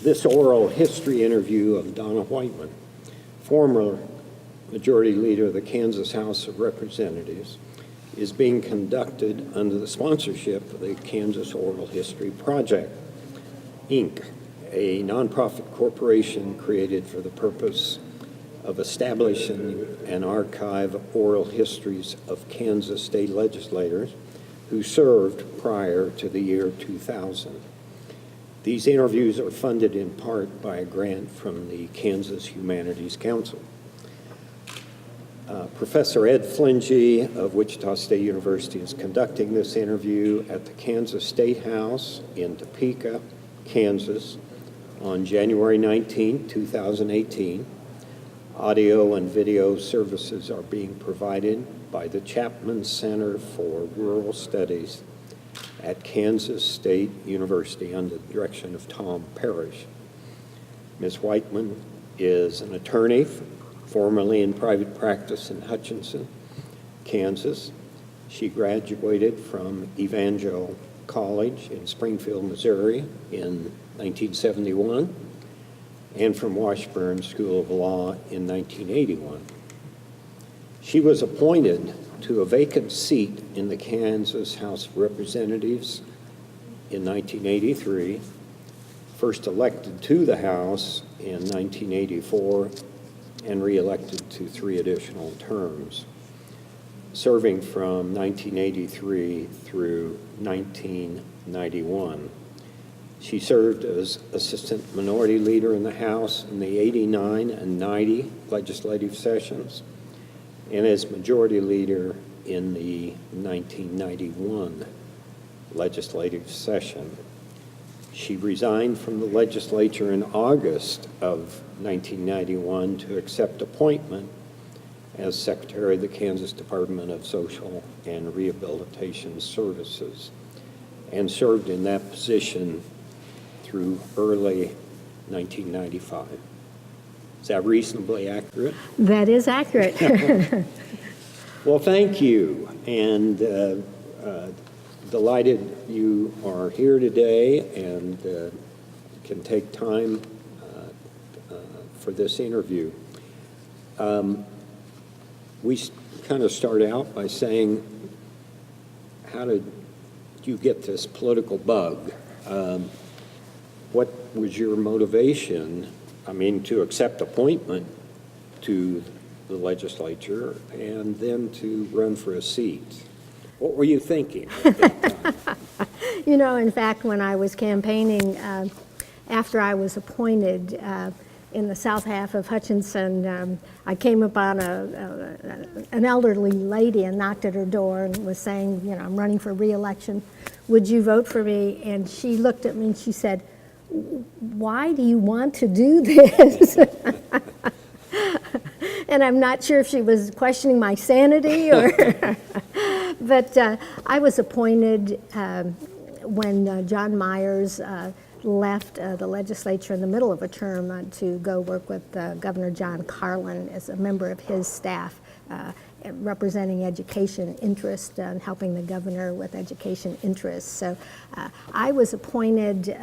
This oral history interview of Donna Whiteman, former Majority Leader of the Kansas House of Representatives, is being conducted under the sponsorship of the Kansas Oral History Project, Inc., a nonprofit corporation created for the purpose of establishing an archive of oral histories of Kansas state legislators who served prior to the year 2000. These interviews are funded in part by a grant from the Kansas Humanities Council. Professor Ed Flingy of Wichita State University is conducting this interview at the Kansas State House in Topeka, Kansas, on January 19, 2018. Audio and video services are being provided by the Chapman Center for Rural Studies at Kansas State University under the direction of Tom Parrish. Ms. Whiteman is an attorney, formerly in private practice in Hutchinson, Kansas. She graduated from Evangel College in Springfield, Missouri in 1971 and from Washburn School of Law in 1981. She was appointed to a vacant seat in the Kansas House of Representatives in 1983, first elected to the House in 1984, and re-elected to 3 additional terms, serving from 1983 through 1991. She served as Assistant Minority Leader in the House in the 89 and 90 legislative sessions, and as Majority Leader in the 1991 legislative session. She resigned from the legislature in August of 1991 to accept appointment as Secretary of the Kansas Department of Social and Rehabilitation Services, and served in that position through early 1995. Is that reasonably accurate? That is accurate. Well, thank you, and delighted you are here today and can take time for this interview. We kind of start out by saying, how did you get this political bug? What was your motivation, to accept appointment to the legislature and then to run for a seat? What were you thinking at that time? In fact, when I was campaigning, after I was appointed in the south half of Hutchinson, I came upon an elderly lady and knocked at her door and was saying, I'm running for re-election. Would you vote for me? And she looked at me and she said, why do you want to do this? And I'm not sure if she was questioning my sanity or, but I was appointed when John Myers left the legislature in the middle of a term to go work with Governor John Carlin as a member of his staff, representing education interest and helping the governor with education interests. So I was appointed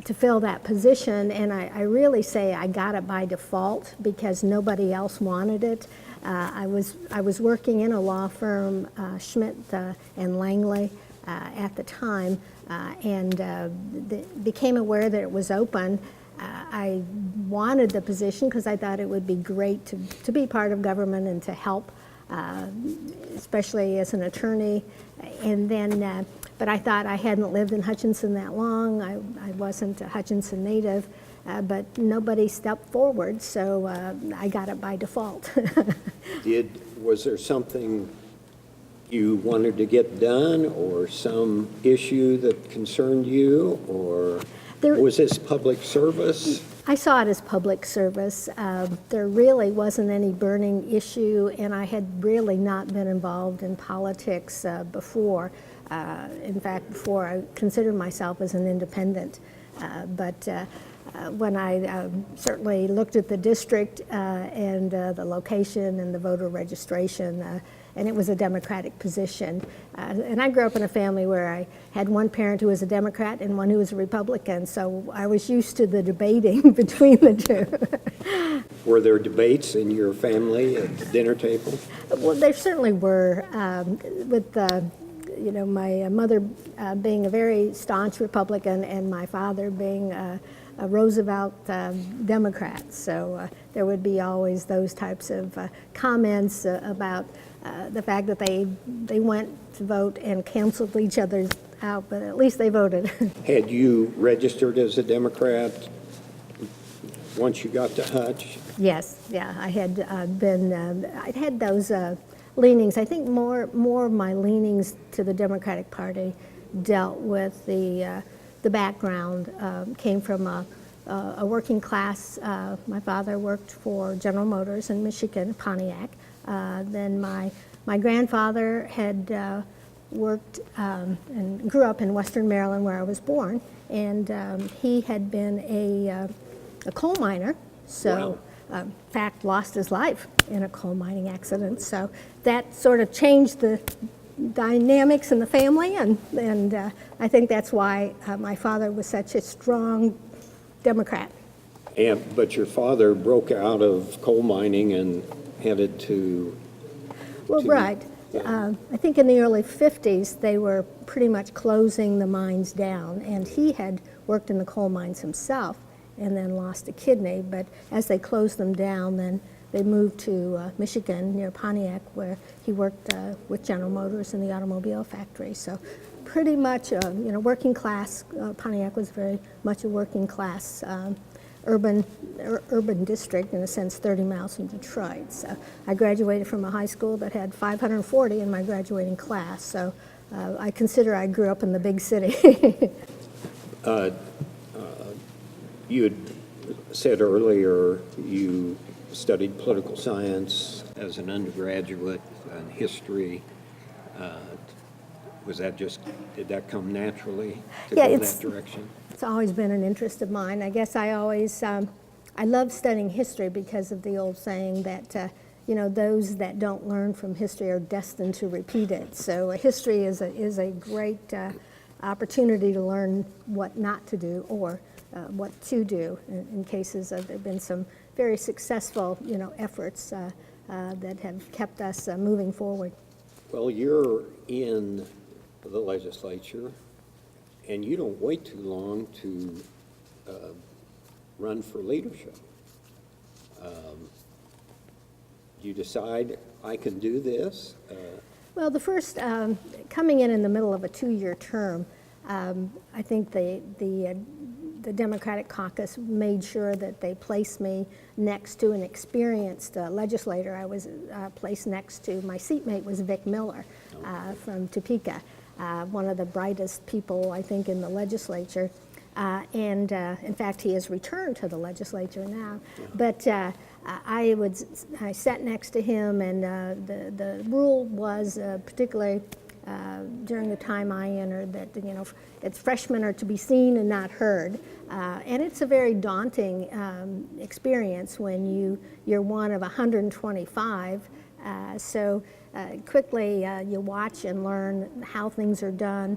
to fill that position, and I really say I got it by default because nobody else wanted it. I was working in a law firm, Schmidt and Langley, at the time, and became aware that it was open. I wanted the position because I thought it would be great to be part of government and to help, especially as an attorney. And then, but I thought I hadn't lived in Hutchinson that long. I wasn't a Hutchinson native, but nobody stepped forward, so I got it by default. Was there something you wanted to get done, or some issue that concerned you, or was this public service? I saw it as public service. There really wasn't any burning issue, and I had really not been involved in politics before. In fact, before I considered myself as an independent. But when I certainly looked at the district and the location and the voter registration, and it was a Democratic position. And I grew up in a family where I had one parent who was a Democrat and one who was a Republican, so I was used to the debating between the two. Were there debates in your family at the dinner table? Well, there certainly were, with my mother being a very staunch Republican and my father being a Roosevelt Democrat. So there would be always those types of comments about the fact that they went to vote and canceled each other out, but at least they voted. Had you registered as a Democrat once you got to Hutch? Yes, yeah, I had I'd had those leanings. I think more of my leanings to the Democratic Party dealt with the background, came from a working class. My father worked for General Motors in Michigan, Pontiac. Then my grandfather had worked and grew up in Western Maryland, where I was born, and he had been a coal miner. So, in fact, lost his life in a coal mining accident. So that sort of changed the dynamics in the family, and I think that's why my father was such a strong Democrat. But your father broke out of coal mining and headed to... Well, right. I think in the early 50s, they were pretty much closing the mines down, and he had worked in the coal mines himself and then lost a kidney. But as they closed them down, then they moved to Michigan near Pontiac, where he worked with General Motors in the automobile factory. So pretty much, working class. Pontiac was very much a working class urban district, in a sense, 30 miles from Detroit. So I graduated from a high school that had 540 in my graduating class. So I consider I grew up in the big city. You had said earlier you studied political science as an undergraduate and history. Did that come naturally to go in that direction? It's always been an interest of mine. I guess I always, I love studying history because of the old saying that, those that don't learn from history are destined to repeat it. So history is a great opportunity to learn what not to do or what to do in cases of, there have been some very successful, efforts that have kept us moving forward. Well, you're in the legislature, and you don't wait too long to run for leadership. You decide, I can do this? Well, the first, coming in the middle of a 2-year term, I think the Democratic caucus made sure that they placed me next to an experienced legislator. I was placed next to, my seatmate was Vic Miller from Topeka, one of the brightest people, I think, in the legislature. And in fact, he has returned to the legislature now. But I sat next to him, and the rule was particularly during the time I entered that, it's freshmen are to be seen and not heard. And it's a very daunting experience when you're one of 125. So quickly you watch and learn how things are done.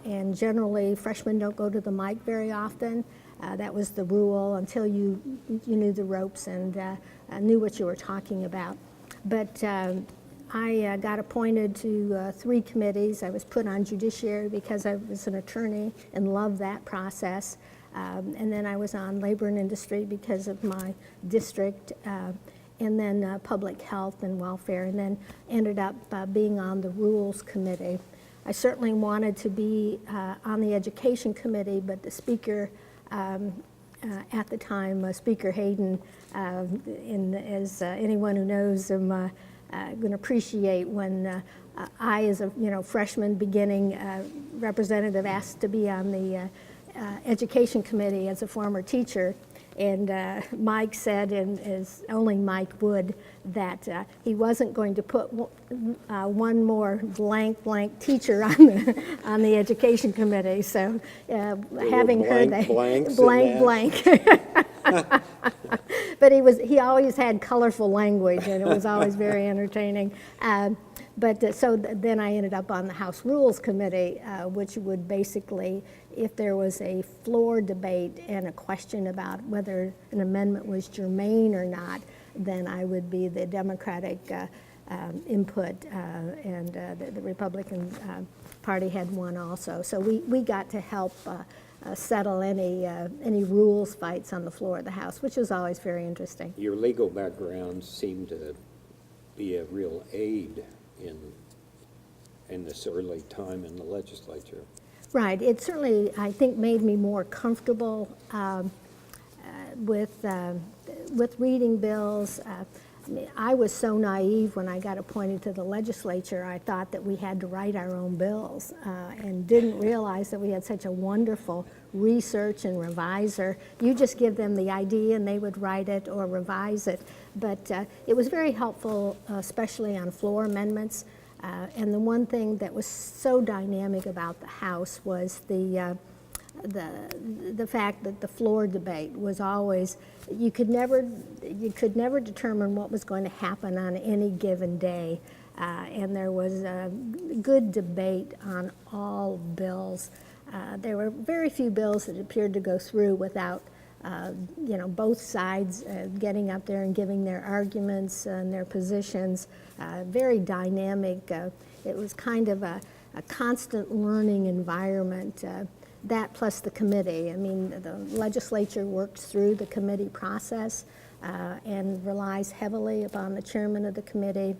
And generally, freshmen don't go to the mic very often. That was the rule until you knew the ropes and knew what you were talking about. But I got appointed to 3 committees. I was put on judiciary because I was an attorney and loved that process. And then I was on labor and industry because of my district, and then public health and welfare, and then ended up being on the rules committee. I certainly wanted to be on the education committee, but the speaker at the time, Speaker Hayden, as anyone who knows him going to appreciate, when I, as a freshman beginning representative, asked to be on the education committee as a former teacher. And Mike said, and as only Mike would, that he wasn't going to put one more blank teacher on the education committee. So having heard that, blank. But he always had colorful language, and it was always very entertaining. Then I ended up on the House Rules Committee, which would basically, if there was a floor debate and a question about whether an amendment was germane or not, then I would be the Democratic input, and the Republican Party had one also. So we got to help settle any rules fights on the floor of the House, which was always very interesting. Your legal background seemed to be a real aid in this early time in the legislature. Right. It certainly, I think, made me more comfortable with reading bills. I was so naive when I got appointed to the legislature. I thought that we had to write our own bills and didn't realize that we had such a wonderful research and reviser. You just give them the idea and they would write it or revise it. But it was very helpful, especially on floor amendments. And the one thing that was so dynamic about the House was the fact that the floor debate was always, you could never determine what was going to happen on any given day, and there was a good debate on all bills. There were very few bills that appeared to go through without both sides getting up there and giving their arguments and their positions. Very dynamic. It was kind of a constant learning environment. That plus the committee. I mean, the legislature works through the committee process and relies heavily upon the chairman of the committee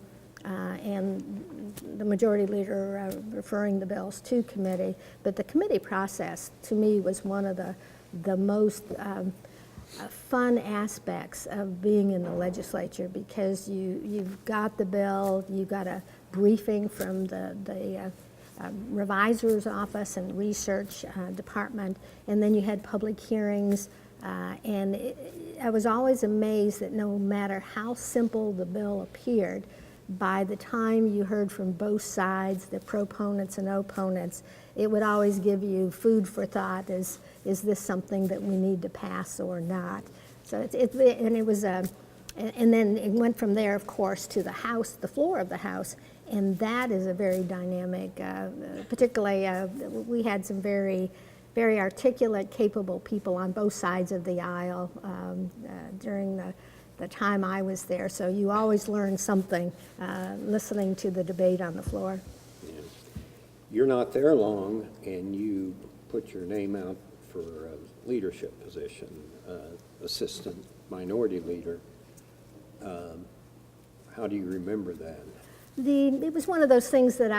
and the majority leader referring the bills to committee. But the committee process, to me, was one of the most fun aspects of being in the legislature, because you've got the bill, you got a briefing from the revisor's office and research department, and then you had public hearings, and I was always amazed that no matter how simple the bill appeared, by the time you heard from both sides, the proponents and opponents, it would always give you food for thought. Is this something that we need to pass or not? So and then it went from there, of course, to the House, the floor of the House, and that is a very dynamic, particularly we had some very, very articulate, capable people on both sides of the aisle during the time I was there. So you always learn something listening to the debate on the floor. Yeah. You're not there long, and you put your name out for a leadership position, assistant minority leader. How do you remember that? It was one of those things that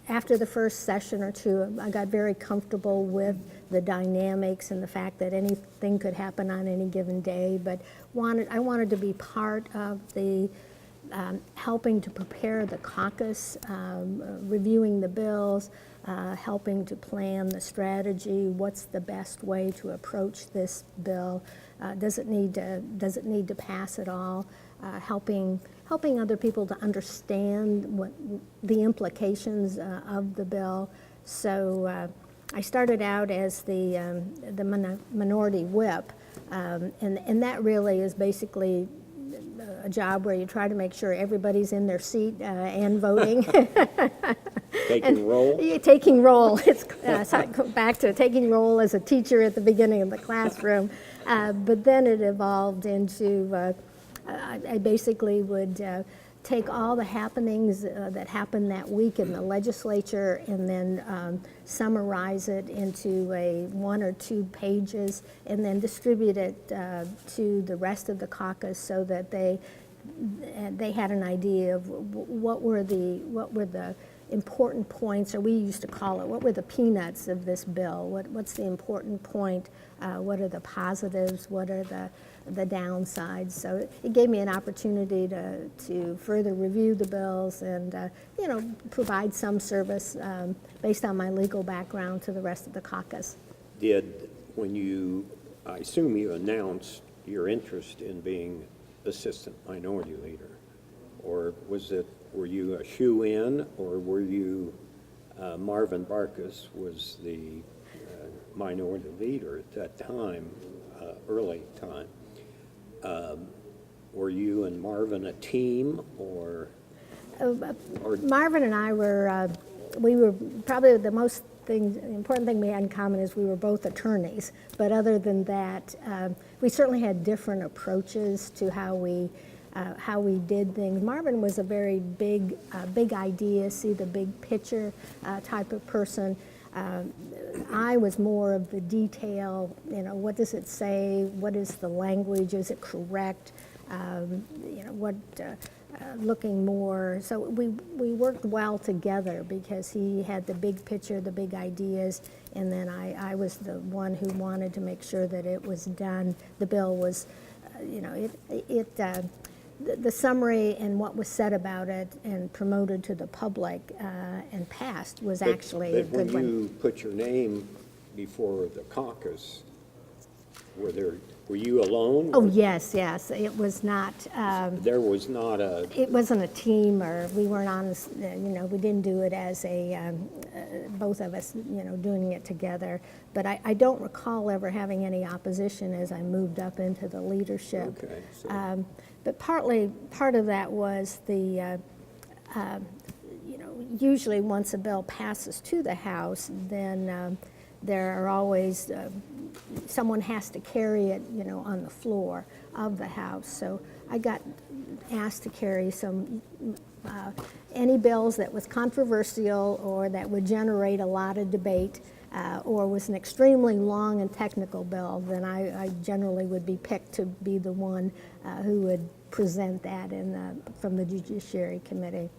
after the first session or two, I got very comfortable with the dynamics and the fact that anything could happen on any given day, but I wanted to be part of the helping to prepare the caucus, reviewing the bills, helping to plan the strategy. What's the best way to approach this bill? Does it need to pass at all? Helping other people to understand what the implications of the bill. So I started out as the minority whip, and that really is basically a job where you try to make sure everybody's in their seat and voting. Taking roll? Yeah, taking roll. It's so I go back to taking roll as a teacher at the beginning of the classroom. But then it evolved into, I basically would take all the happenings that happened that week in the legislature and then summarize it into a 1 or 2 pages and then distribute it to the rest of the caucus so that they had an idea of what were the important points, or we used to call it, what were the peanuts of this bill? What's the important point? What are the positives? What are the downsides? So it gave me an opportunity to further review the bills and provide some service based on my legal background to the rest of the caucus. I assume you announced your interest in being assistant minority leader, or were you a shoe-in, or were you, Marvin Barkus was the minority leader at that time, early time. were you and Marvin a team, or Marvin and I were, we were probably the important thing we had in common is we were both attorneys. But other than that, we certainly had different approaches to how we did things. Marvin was a very big idea, see the big picture type of person. I was more of the detail, what does it say? What is the language? Is it correct? Looking more. So we worked well together because he had the big picture, the big ideas, and then I was the one who wanted to make sure that it was done. The bill was, the summary and what was said about it and promoted to the public and passed was actually a good one. But when you put your name before the caucus, were you alone? Oh, yes. It was not. There was not a. It wasn't a team, or we weren't on. We didn't do it as both of us, doing it together. But I don't recall ever having any opposition as I moved up into the leadership. Okay. So. But part of that was the. Usually once a bill passes to the House, then there are always. Someone has to carry it, on the floor of the House. So I got asked to carry any bills that was controversial or that would generate a lot of debate or was an extremely long and technical bill. Then I generally would be picked to be the one who would present that from the Judiciary Committee.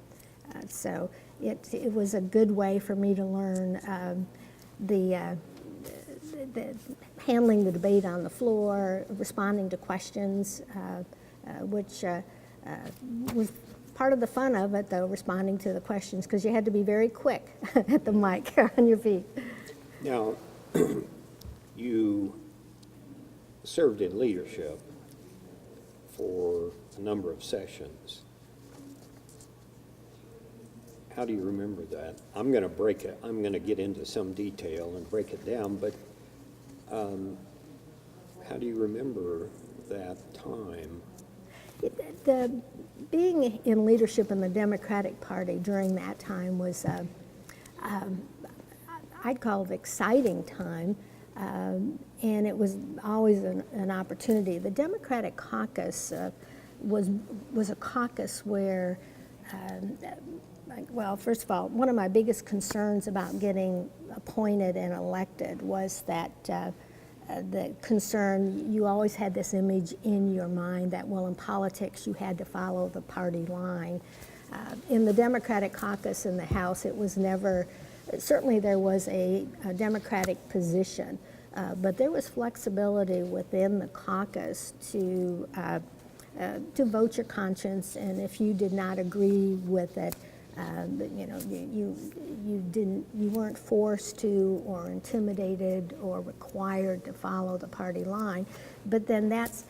So it was a good way for me to learn the handling the debate on the floor, responding to questions, which was part of the fun of it, though, responding to the questions, because you had to be very quick at the mic on your feet. Now, you served in leadership for a number of sessions. How do you remember that? I'm going to break it. I'm going to get into some detail and break it down, but how do you remember that time? Being in leadership in the Democratic Party during that time was, I'd call it exciting time, and it was always an opportunity. The Democratic caucus was a caucus where, well, first of all, one of my biggest concerns about getting appointed and elected was that the concern, you always had this image in your mind that, well, in politics you had to follow the party line. In the Democratic caucus in the House, it was never, certainly there was a Democratic position, but there was flexibility within the caucus to vote your conscience, and if you did not agree with it, you weren't forced to or intimidated or required to follow the party line. But then that's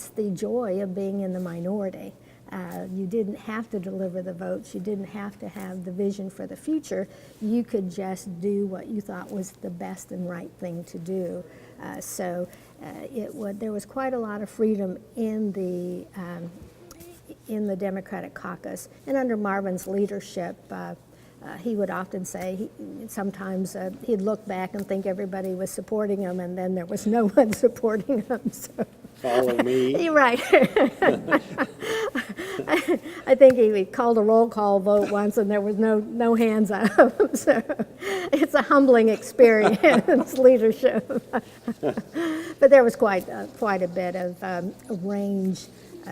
the joy of being in the minority. You didn't have to deliver the votes. You didn't have to have the vision for the future. You could just do what you thought was the best and right thing to do. There was quite a lot of freedom in the Democratic caucus, and under Marvin's leadership, he would often say, sometimes he'd look back and think everybody was supporting him, and then there was no one supporting him. So. Follow me. You're right. I think he called a roll call vote once, and there was no hands up. So it's a humbling experience, leadership. But there was quite a bit of range.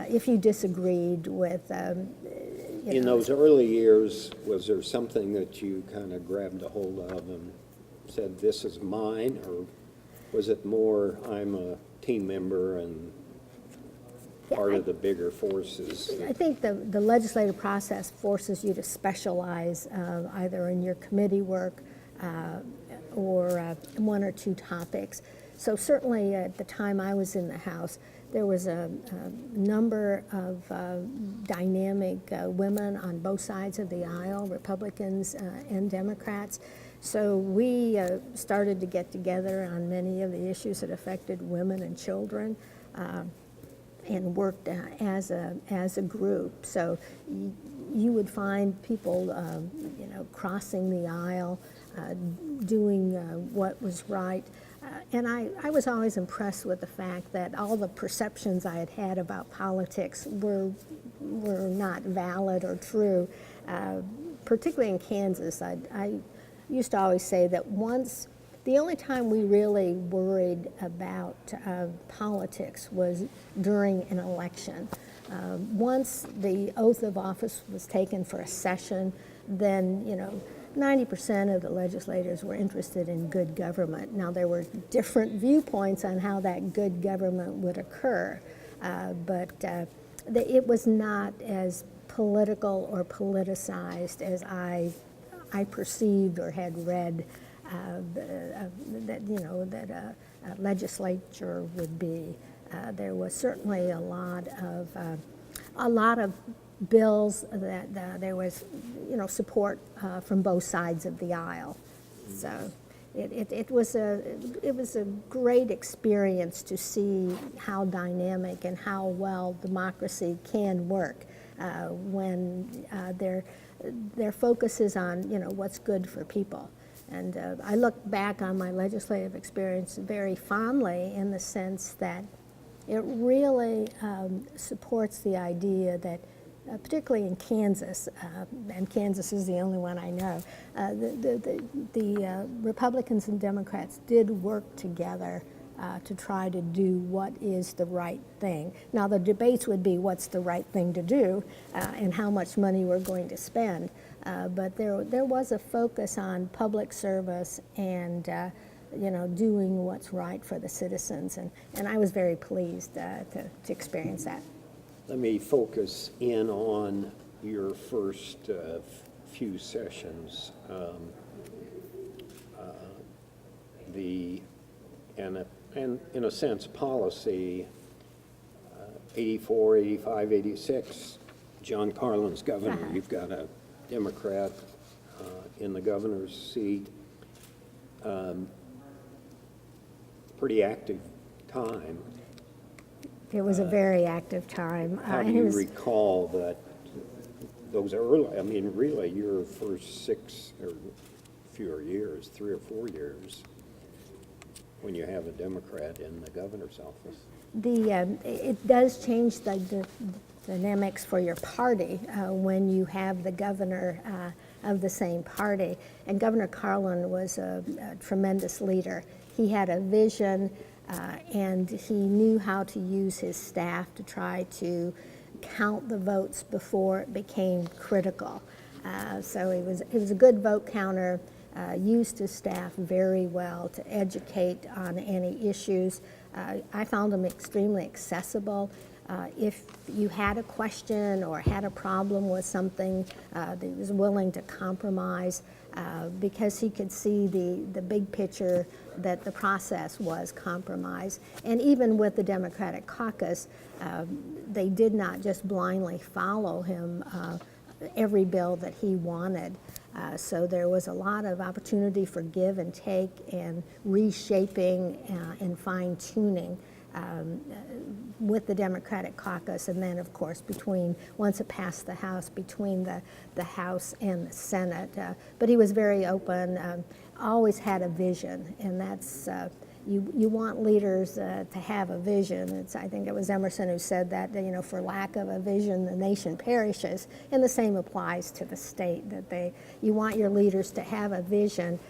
If you disagreed with, in those early years, was there something that you kind of grabbed a hold of and said, this is mine, or was it more, I'm a team member and part of the bigger forces? I think the legislative process forces you to specialize either in your committee work or one or two topics. So certainly at the time I was in the House, there was a number of dynamic women on both sides of the aisle, Republicans and Democrats. So we started to get together on many of the issues that affected women and children. and worked as a group. So you would find people, crossing the aisle, doing what was right. And I was always impressed with the fact that all the perceptions I had had about politics were not valid or true. Particularly in Kansas, I used to always say that the only time we really worried about politics was during an election. Once the oath of office was taken for a session, then 90% of the legislators were interested in good government. Now, there were different viewpoints on how that good government would occur, but it was not as political or politicized as I perceived or had read that a legislature would be. There was certainly a lot of bills that there was support from both sides of the aisle. So it was a great experience to see how dynamic and how well democracy can work when their focus is on what's good for people. And I look back on my legislative experience very fondly in the sense that it really supports the idea that, particularly in Kansas, and Kansas is the only one I know, the Republicans and Democrats did work together to try to do what is the right thing. Now, the debates would be what's the right thing to do and how much money we're going to spend. But there was a focus on public service and doing what's right for the citizens, and I was very pleased to experience that. Let me focus in on your first few sessions. And in a sense, policy, 84, 85, 86, John Carlin's governor. Uh-huh. You've got a Democrat in the governor's seat. Pretty active time. It was a very active time. How do you recall that those early, really your first 6 or fewer years, 3 or 4 years, when you have a Democrat in the governor's office? It does change the dynamics for your party when you have the governor of the same party. And Governor Carlin was a tremendous leader. He had a vision, and he knew how to use his staff to try to count the votes before it became critical. So he was a good vote counter, used his staff very well to educate on any issues. I found him extremely accessible. If you had a question or had a problem with something, he was willing to compromise because he could see the big picture that the process was compromise. And even with the Democratic caucus, they did not just blindly follow him every bill that he wanted. So there was a lot of opportunity for give and take and reshaping and fine-tuning with the Democratic caucus, and then of course once it passed the House, between the House and the Senate. But he was very open, always had a vision, and that's you want leaders to have a vision. I think it was Emerson who said that, for lack of a vision, the nation perishes, and the same applies to the state, that you want your leaders to have a vision.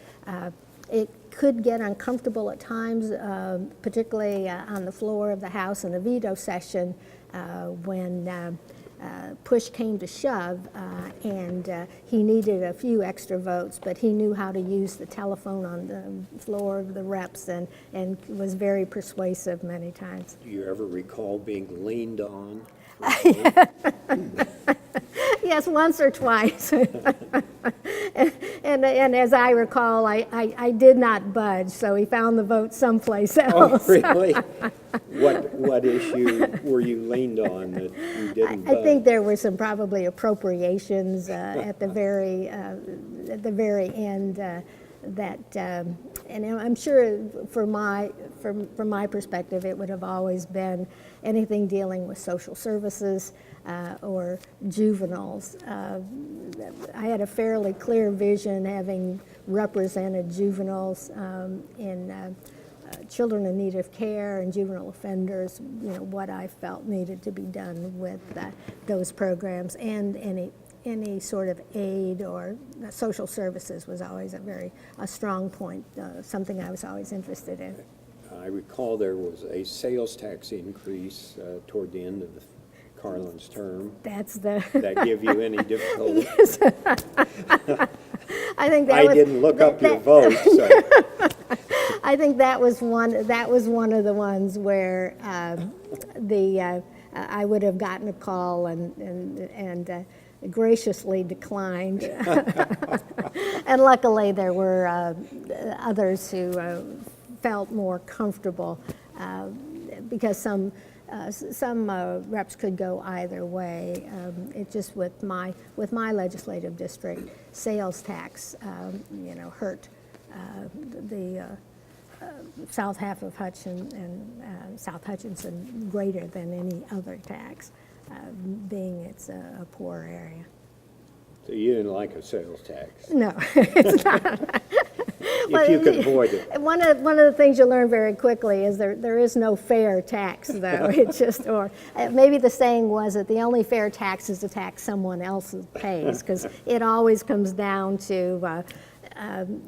It could get uncomfortable at times, particularly on the floor of the House in the veto session when push came to shove, and he needed a few extra votes, but he knew how to use the telephone on the floor of the reps and was very persuasive many times. Do you ever recall being leaned on? Yes, once or twice. and as I recall, I did not budge, so he found the vote someplace else. Oh, really? What issue were you leaned on that you didn't budge? I think there were some probably appropriations at the very end. and I'm sure from my perspective, it would have always been anything dealing with social services or juveniles. I had a fairly clear vision, having represented juveniles in children in need of care and juvenile offenders, what I felt needed to be done with those programs, and any sort of aid or social services was always a strong point, something I was always interested in. I recall there was a sales tax increase toward the end of Carlin's term. That's the... That give you any difficulty? Yes. I think that I didn't look up your vote, so. I think that was one of the ones where I would have gotten a call and graciously declined. And luckily there were others who felt more comfortable because some reps could go either way. It just with my legislative district, sales tax, hurt the south half of Hutchin and South Hutchinson greater than any other tax, being it's a poor area. So you didn't like a sales tax? No, it's not. If you could avoid it. One of the things you learn very quickly is there is no fair tax, though. It's just, or maybe the saying was that the only fair tax is the tax someone else pays, because it always comes down to,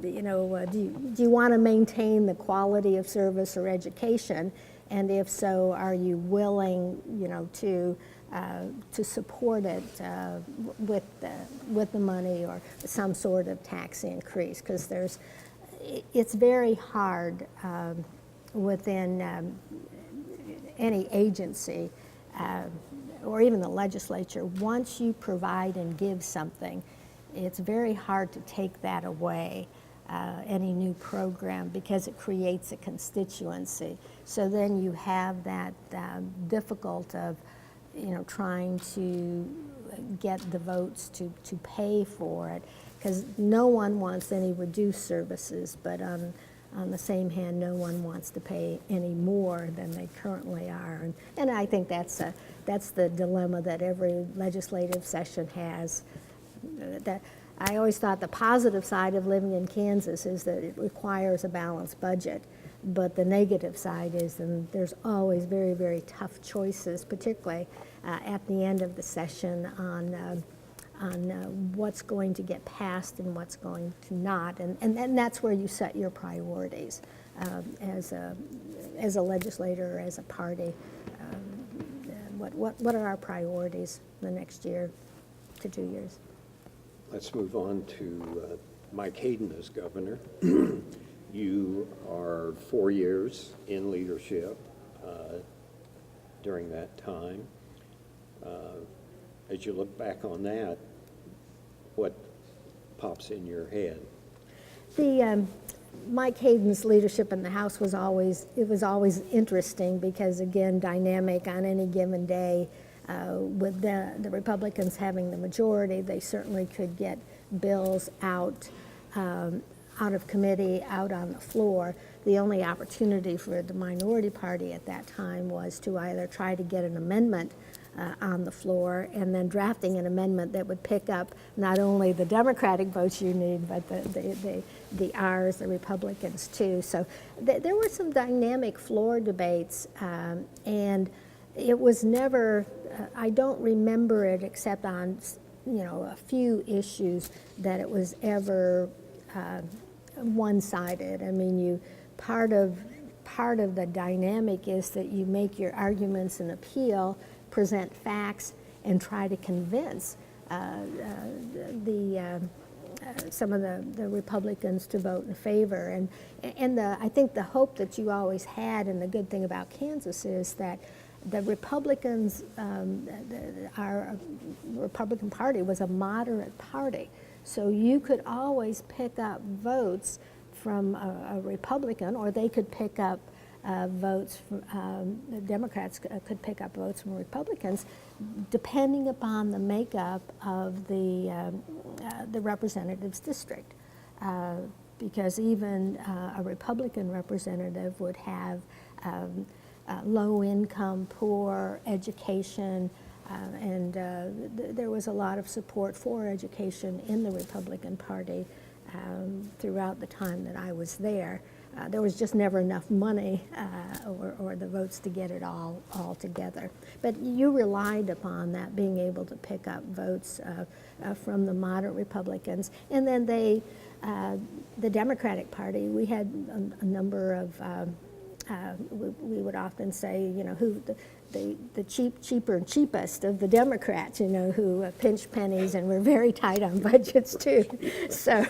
do you want to maintain the quality of service or education, and if so, are you willing, to support it with the money or some sort of tax increase, because it's very hard within any agency or even the legislature. Once you provide and give something, it's very hard to take that away, any new program, because it creates a constituency. So then you have that difficult of trying to get the votes to pay for it, because no one wants any reduced services, but on the same hand, no one wants to pay any more than they currently are. And I think that's the dilemma that every legislative session has. That I always thought the positive side of living in Kansas is that it requires a balanced budget, but the negative side is, and there's always very, very tough choices, particularly at the end of the session on what's going to get passed and what's going to not, and that's where you set your priorities as a legislator or as a party. What are our priorities the next year to 2 years? Let's move on to Mike Hayden as governor. You are 4 years in leadership during that time. As you look back on that, what pops in your head? Mike Hayden's leadership in the House was always interesting, because again, dynamic on any given day. With the Republicans having the majority, they certainly could get bills out of committee, out on the floor. The only opportunity for the minority party at that time was to either try to get an amendment on the floor, and then drafting an amendment that would pick up not only the Democratic votes you need, but the R's, the Republicans too. So there were some dynamic floor debates, and it was never, I don't remember it except on a few issues that it was ever one-sided. I mean, part of the dynamic is that you make your arguments and appeal, present facts, and try to convince some of the Republicans to vote in favor. And I think the hope that you always had, and the good thing about Kansas, is that the Republicans, our Republican Party was a moderate party. So you could always pick up votes from a Republican, or they could pick up votes from, the Democrats could pick up votes from Republicans, depending upon the makeup of the representatives district. because even a Republican representative would have low income, poor education, and there was a lot of support for education in the Republican Party throughout the time that I was there. There was just never enough money or the votes to get it all together. But you relied upon that, being able to pick up votes from the moderate Republicans. And then the Democratic Party, we had a number of, we would often say, you know, who the cheaper and cheapest of the Democrats, you know, who pinch pennies and were very tight on budgets too. So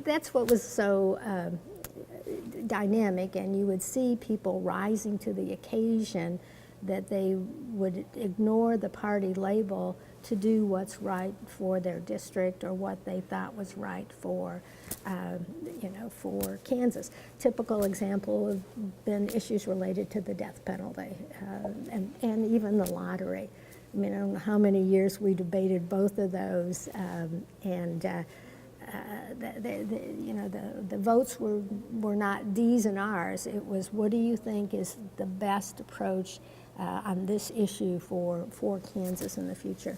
that's what was so dynamic, and you would see people rising to the occasion that they would ignore the party label to do what's right for their district or what they thought was right for, for Kansas. Typical example have been issues related to the death penalty and even the lottery. I mean, I don't know how many years we debated both of those, the votes were not D's and R's. It was, what do you think is the best approach on this issue for Kansas in the future?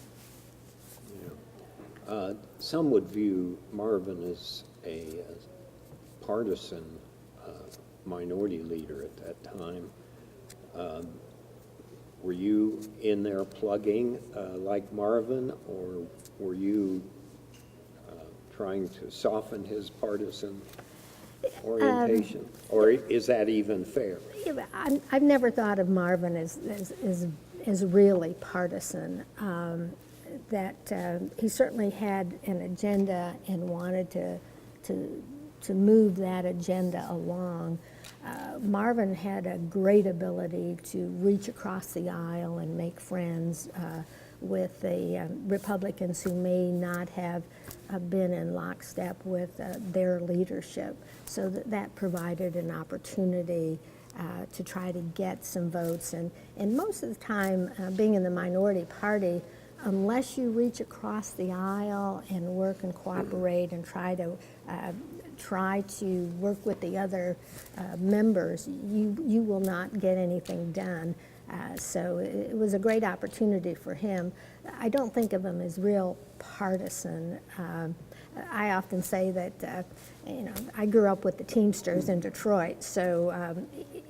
Yeah. Some would view Marvin as a partisan minority leader at that time. Were you in there plugging like Marvin, or were you trying to soften his partisan orientation? Or is that even fair? I've never thought of Marvin as really partisan. He certainly had an agenda and wanted to move that agenda along. Marvin had a great ability to reach across the aisle and make friends with the Republicans who may not have been in lockstep with their leadership. So that provided an opportunity to try to get some votes. And most of the time, being in the minority party, unless you reach across the aisle and work and cooperate and try to work with the other members, you will not get anything done. So it was a great opportunity for him. I don't think of him as real partisan. I often say that, I grew up with the Teamsters in Detroit, so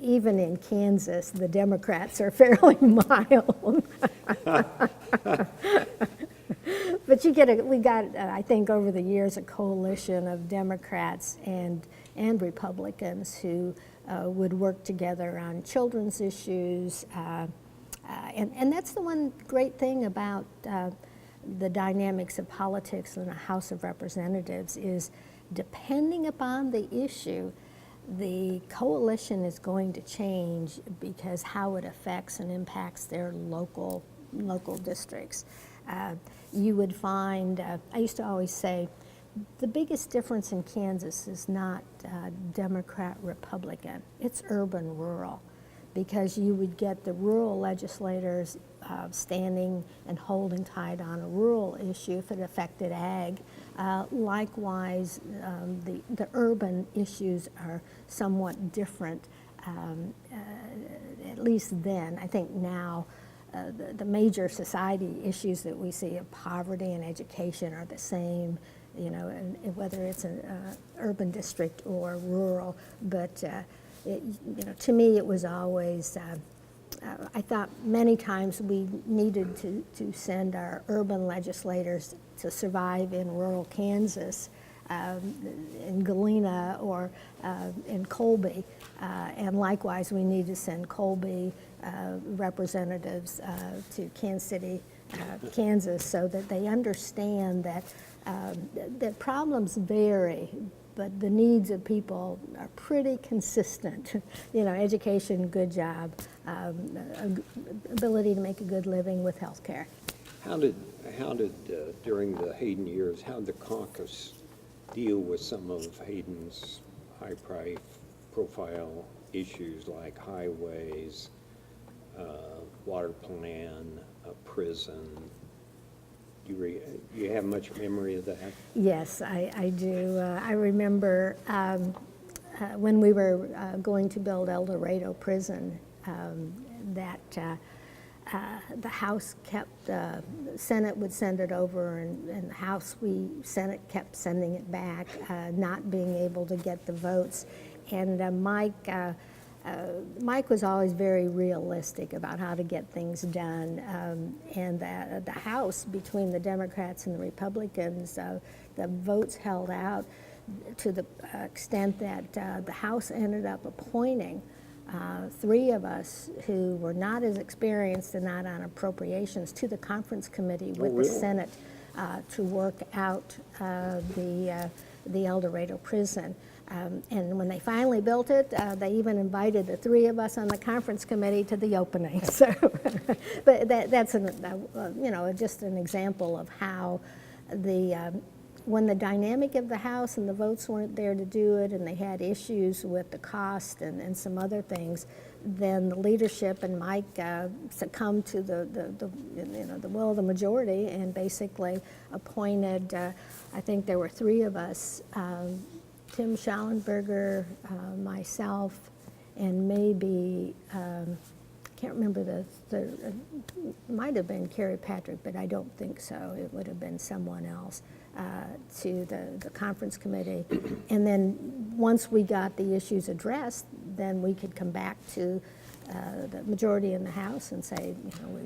even in Kansas, the Democrats are fairly mild. But we got, I think, over the years, a coalition of Democrats and Republicans who would work together on children's issues. And that's the one great thing about the dynamics of politics in the House of Representatives is, depending upon the issue, the coalition is going to change because how it affects and impacts their local districts. You would find, I used to always say, the biggest difference in Kansas is not Democrat-Republican, it's urban-rural, because you would get the rural legislators standing and holding tight on a rural issue if it affected ag. Likewise, the urban issues are somewhat different, at least then. I think now the major society issues that we see of poverty and education are the same, and whether it's an urban district or rural. But to me, it was always, I thought many times we needed to send our urban legislators to survive in rural Kansas, in Galena or in Colby. And likewise, we need to send Colby representatives to Kansas City, Kansas, so that they understand that that problems vary, but the needs of people are pretty consistent. Education, good job, ability to make a good living with health care. How did during the Hayden years, how did the caucus deal with some of Hayden's high-profile issues like highways, water plan, prison, you have much memory of that? Yes, I do. I remember when we were going to build El Dorado Prison, that the House kept, Senate would send it over, and the Senate kept sending it back, not being able to get the votes. And Mike was always very realistic about how to get things done, and the House, between the Democrats and the Republicans, the votes held out to the extent that the House ended up appointing three of us who were not as experienced and not on appropriations to the conference committee with the Senate to work out the El Dorado prison. And when they finally built it, they even invited the three of us on the conference committee to the opening. So, but that's just an example of how when the dynamic of the House and the votes weren't there to do it, and they had issues with the cost and some other things, then the leadership and Mike succumbed to the will of the majority and basically appointed. I think there were three of us. Tim Schallenberger, myself, and maybe, I can't remember the third, it might have been Carrie Patrick, but I don't think so. It would have been someone else, to the conference committee. And then once we got the issues addressed, then we could come back to the majority in the House and say,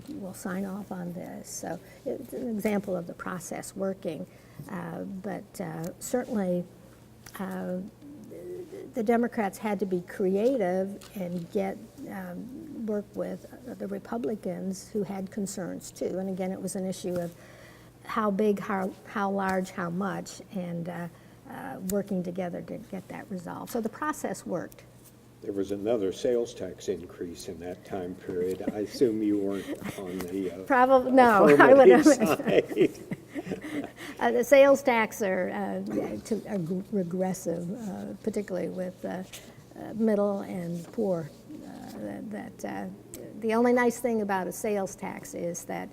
we'll sign off on this. So it's an example of the process working. But certainly, the Democrats had to be creative and work with the Republicans who had concerns too. And again, it was an issue of how big, how large, how much, and working together to get that resolved. So the process worked. There was another sales tax increase in that time period. I assume you weren't on the Probably no. I would have. side. The sales tax are regressive, particularly with middle and poor. The only nice thing about a sales tax is that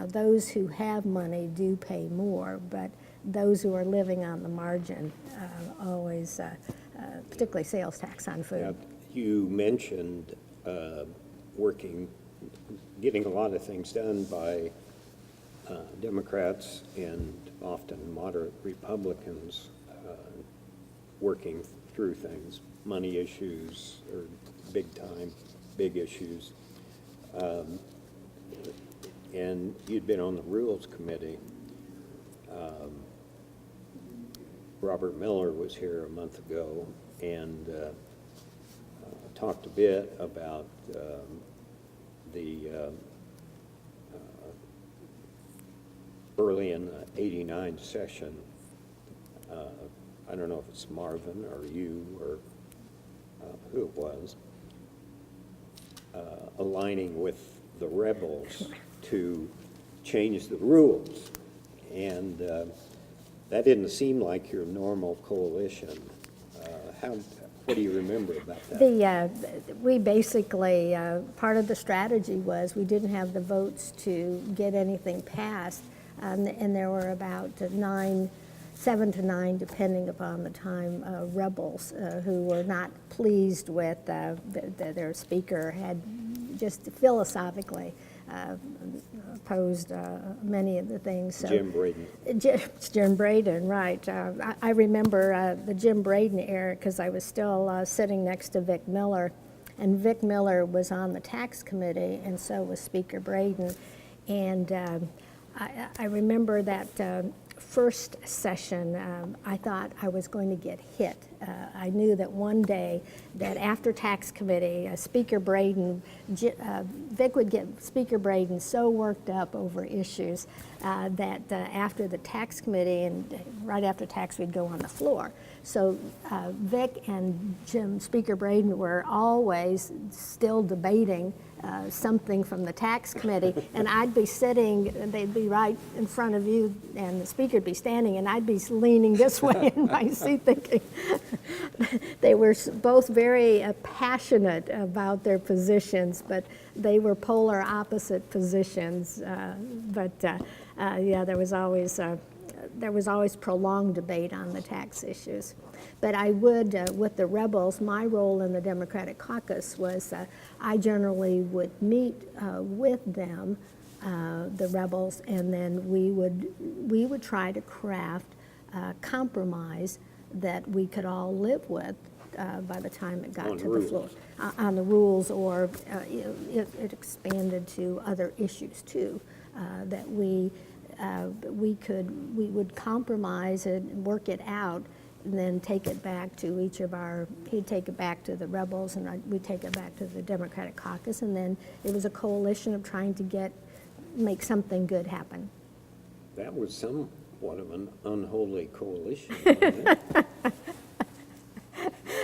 those who have money do pay more, but those who are living on the margin always, particularly sales tax on food. Now, you mentioned getting a lot of things done by Democrats and often moderate Republicans working through things, money issues or big issues. And you'd been on the Rules Committee. Robert Miller was here a month ago and talked a bit about the early in the '89 session. I don't know if it's Marvin or you or who it was, aligning with the rebels to change the rules. And that didn't seem like your normal coalition. What do you remember about that? We basically, part of the strategy was we didn't have the votes to get anything passed, and there were about 7 to 9, depending upon the time, rebels who were not pleased with their speaker had just philosophically opposed many of the things. So, Jim Braden. Jim Braden, right. I remember the Jim Braden era because I was still sitting next to Vic Miller, and Vic Miller was on the tax committee, and so was Speaker Braden. And I remember that first session, I thought I was going to get hit. I knew that one day that after tax committee, Speaker Braden, Vic would get Speaker Braden so worked up over issues that after the tax committee and right after tax we'd go on the floor. So Vic and Speaker Braden were always still debating something from the tax committee, and I'd be sitting, and they'd be right in front of you, and the speaker'd be standing, and I'd be leaning this way in my seat thinking. They were both very passionate about their positions, but they were polar opposite positions. Yeah, there was always prolonged debate on the tax issues. But I would, with the rebels, my role in the Democratic caucus was I generally would meet with them, the rebels, and then we would try to craft a compromise that we could all live with by the time it got to the floor. On the rules, or it expanded to other issues too, that we would compromise and work it out, and then take it back to each of he'd take it back to the rebels, and we'd take it back to the Democratic caucus, and then it was a coalition of trying to make something good happen. That was somewhat of an unholy coalition, wasn't it?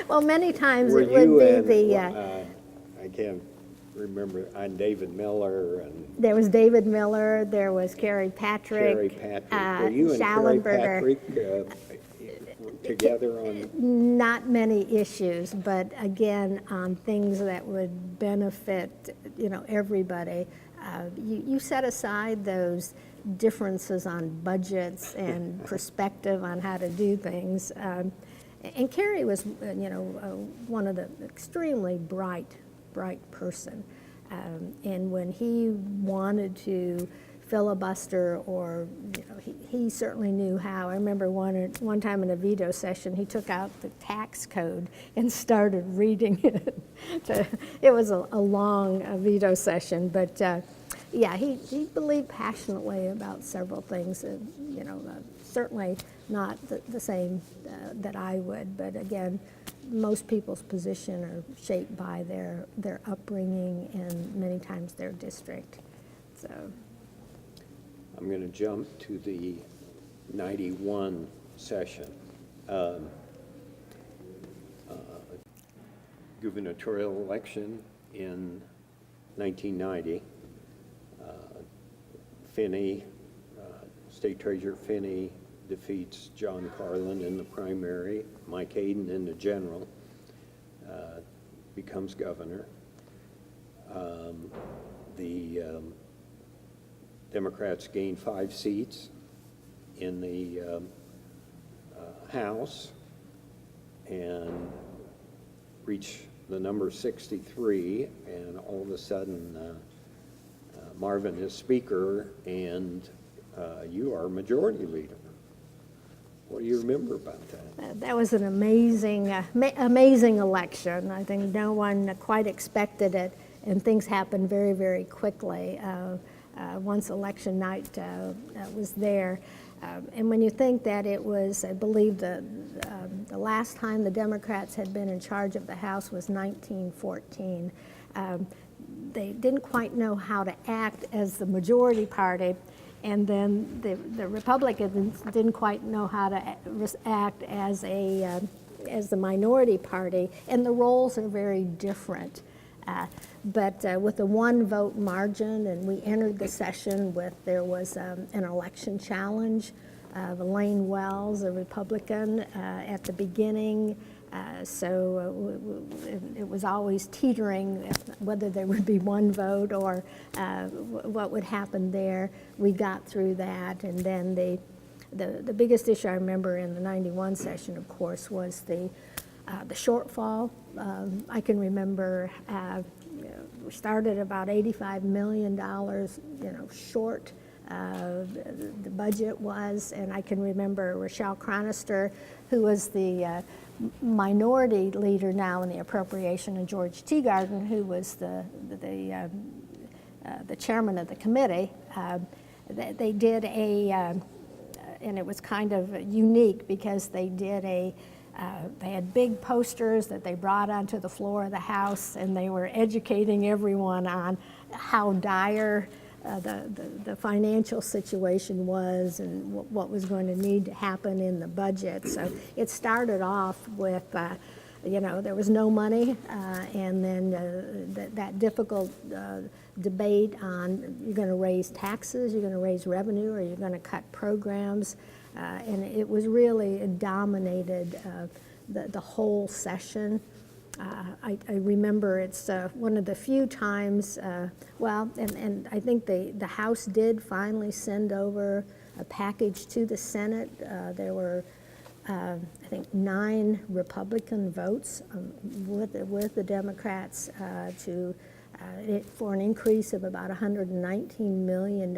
Well, many times Were it would you be and, I can't remember, I'm David Miller and there was David Miller, there was Carrie Patrick, Carrie Patrick. Were you and Carrie Patrick together on? Not many issues, but again, on things that would benefit, everybody. You set aside those differences on budgets and perspective on how to do things. And Carrie was, one of the extremely bright person. And when he wanted to filibuster, or he certainly knew how. I remember one time in a veto session, he took out the tax code and started reading it. It was a long veto session, but yeah, he believed passionately about several things. Certainly not the same that I would, but again, most people's position are shaped by their upbringing and many times their district. So I'm going to jump to the 91 session. Gubernatorial election in 1990. Finney, State Treasurer Finney, defeats John Carlin in the primary. Mike Hayden in the general, becomes governor. The Democrats gain 5 seats in the House and reach the number 63, and all of a sudden Marvin is Speaker and you are Majority Leader. What do you remember about that? that was an amazing election. I think no one quite expected it, and things happened very, very quickly. Once election night was there. And when you think that it was, I believe the last time the Democrats had been in charge of the House was 1914. They didn't quite know how to act as the majority party, and then the Republicans didn't quite know how to act as the minority party, and the roles are very different. But with a 1-vote margin, and we entered the session there was an election challenge of Elaine Wells, a Republican, at the beginning. So it was always teetering whether there would be 1 vote or what would happen there. We got through that, and then the biggest issue I remember in the 91 session, of course, was the shortfall. I can remember we started about $85 million, short. The budget was, and I can remember Rochelle Chronister, who was the minority leader now in the appropriation, and George Teagarden, who was the chairman of the committee. They did and it was kind of unique because they had big posters that they brought onto the floor of the House, and they were educating everyone on how dire the financial situation was and what was going to need to happen in the budget. So it started off with, there was no money, and then that difficult debate on you're going to raise taxes, you're going to raise revenue, or you're going to cut programs. And it was really, it dominated the whole session. I remember it's one of the few times, and I think the House did finally send over a package to the Senate. There were, I think, 9 Republican votes with the Democrats for an increase of about $119 million.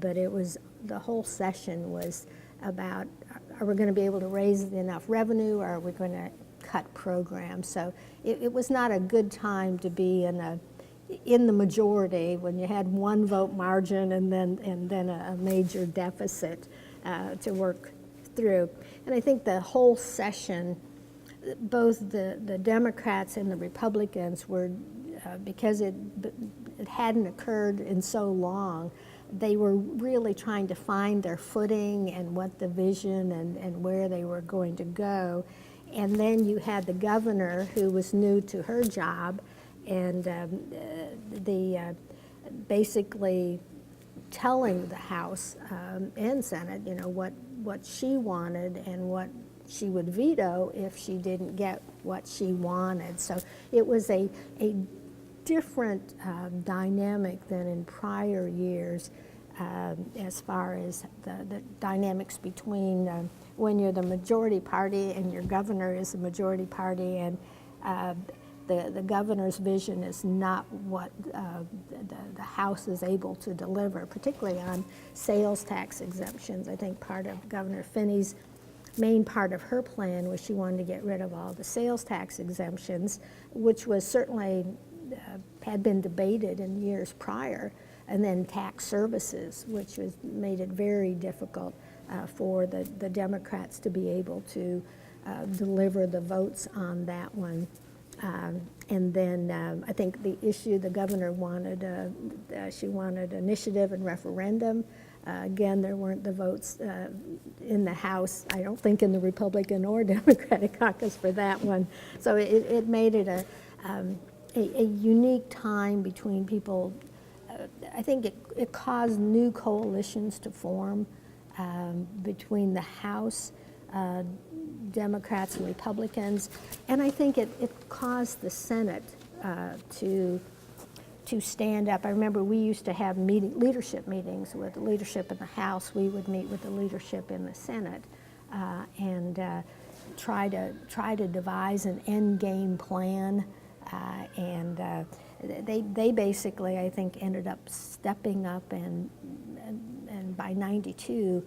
But it was, the whole session was about, are we going to be able to raise enough revenue, or are we going to cut programs? So it was not a good time to be in the majority when you had one vote margin and then a major deficit to work through. And I think the whole session, both the Democrats and the Republicans were, because it hadn't occurred in so long, they were really trying to find their footing and what the vision and where they were going to go. And then you had the governor, who was new to her job, and basically telling the House and Senate, what she wanted and what she would veto if she didn't get what she wanted. So it was a different dynamic than in prior years, as far as the dynamics between when you're the majority party and your governor is the majority party, and the governor's vision is not what the House is able to deliver, particularly on sales tax exemptions. I think part of Governor Finney's main part of her plan was she wanted to get rid of all the sales tax exemptions, which was certainly had been debated in years prior, and then tax services, which made it very difficult for the Democrats to be able to deliver the votes on that one. And then I think the issue the governor wanted, she wanted initiative and referendum. Again, there weren't the votes in the House, I don't think in the Republican or Democratic caucus for that one. So it made it a unique time between people. I think it caused new coalitions to form between the House Democrats and Republicans, and I think it caused the Senate to stand up. I remember we used to have leadership meetings with the leadership in the House. We would meet with the leadership in the Senate and try to devise an end game plan. And they basically, I think, ended up stepping up and by '92,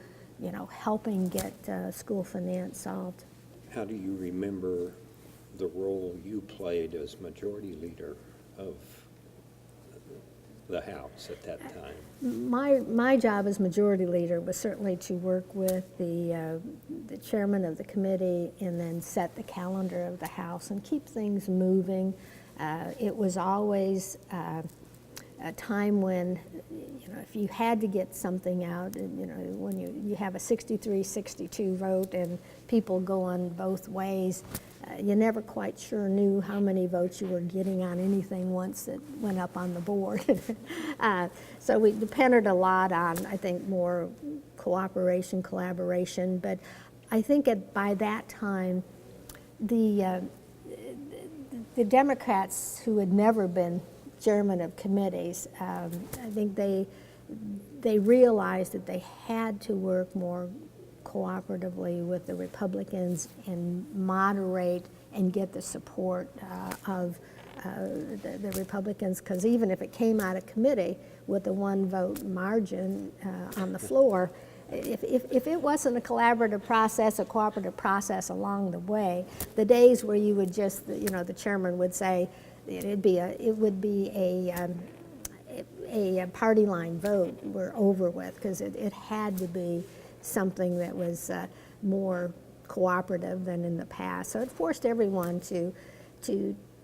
helping get school finance solved. How do you remember the role you played as majority leader of the House at that time? My job as majority leader was certainly to work with the chairman of the committee and then set the calendar of the House and keep things moving. It was always a time when, if you had to get something out, when you have a 63-62 vote and people go on both ways, you never quite sure knew how many votes you were getting on anything once it went up on the board. So we depended a lot on, I think, more cooperation, collaboration. But I think by that time, the Democrats who had never been chairman of committees, I think they realized that they had to work more cooperatively with the Republicans and moderate and get the support of the Republicans, because even if it came out of committee with a one vote margin on the floor, if it wasn't a collaborative process, a cooperative process along the way, the days where you would just, the chairman would say, it would be a party line vote were over with, because it had to be something that was more cooperative than in the past. So it forced everyone to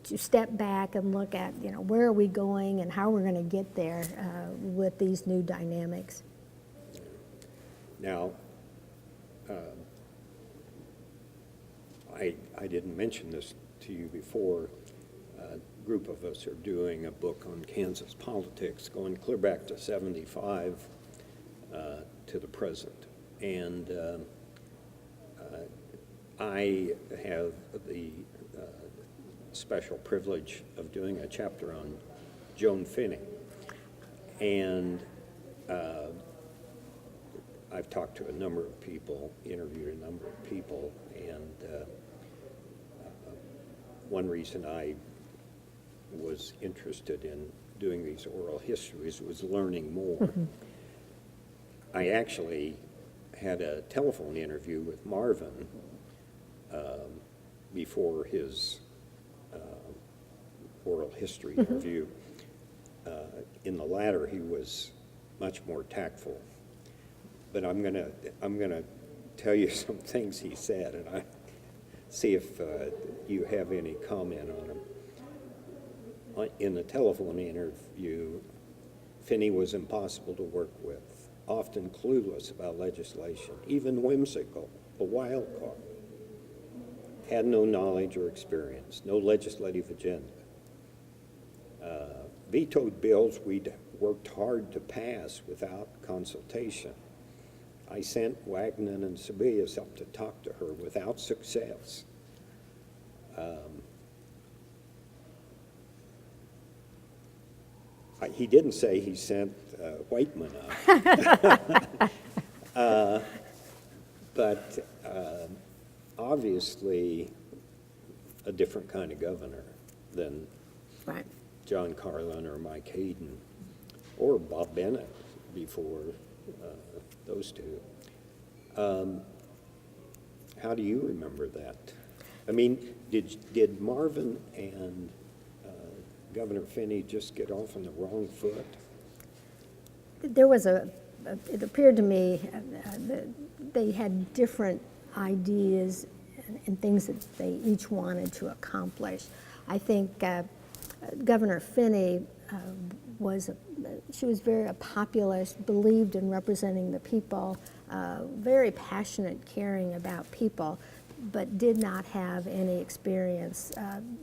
to step back and look at, where are we going and how we're going to get there with these new dynamics. Now, I didn't mention this to you before. A group of us are doing a book on Kansas politics going clear back to 75 to the present. And I have the special privilege of doing a chapter on Joan Finney. And I've talked to a number of people, interviewed a number of people, and one reason I was interested in doing these oral histories was learning more. I actually had a telephone interview with Marvin before his oral history interview. In the latter, he was much more tactful. But I'm gonna tell you some things he said, and I see if you have any comment on them. In the telephone interview, Finney was impossible to work with, often clueless about legislation, even whimsical, a wild card. Had no knowledge or experience, no legislative agenda. Vetoed bills we'd worked hard to pass without consultation. I sent Wagner and Sebelius up to talk to her without success. He didn't say he sent Whiteman up. But obviously a different kind of governor than Right. John Carlin or Mike Hayden or Bob Bennett before those two. How do you remember that? I mean, did Marvin and Governor Finney just get off on the wrong foot? There was it appeared to me that they had different ideas and things that they each wanted to accomplish. I think Governor Finney she was very a populist, believed in representing the people, very passionate, caring about people, but did not have any experience,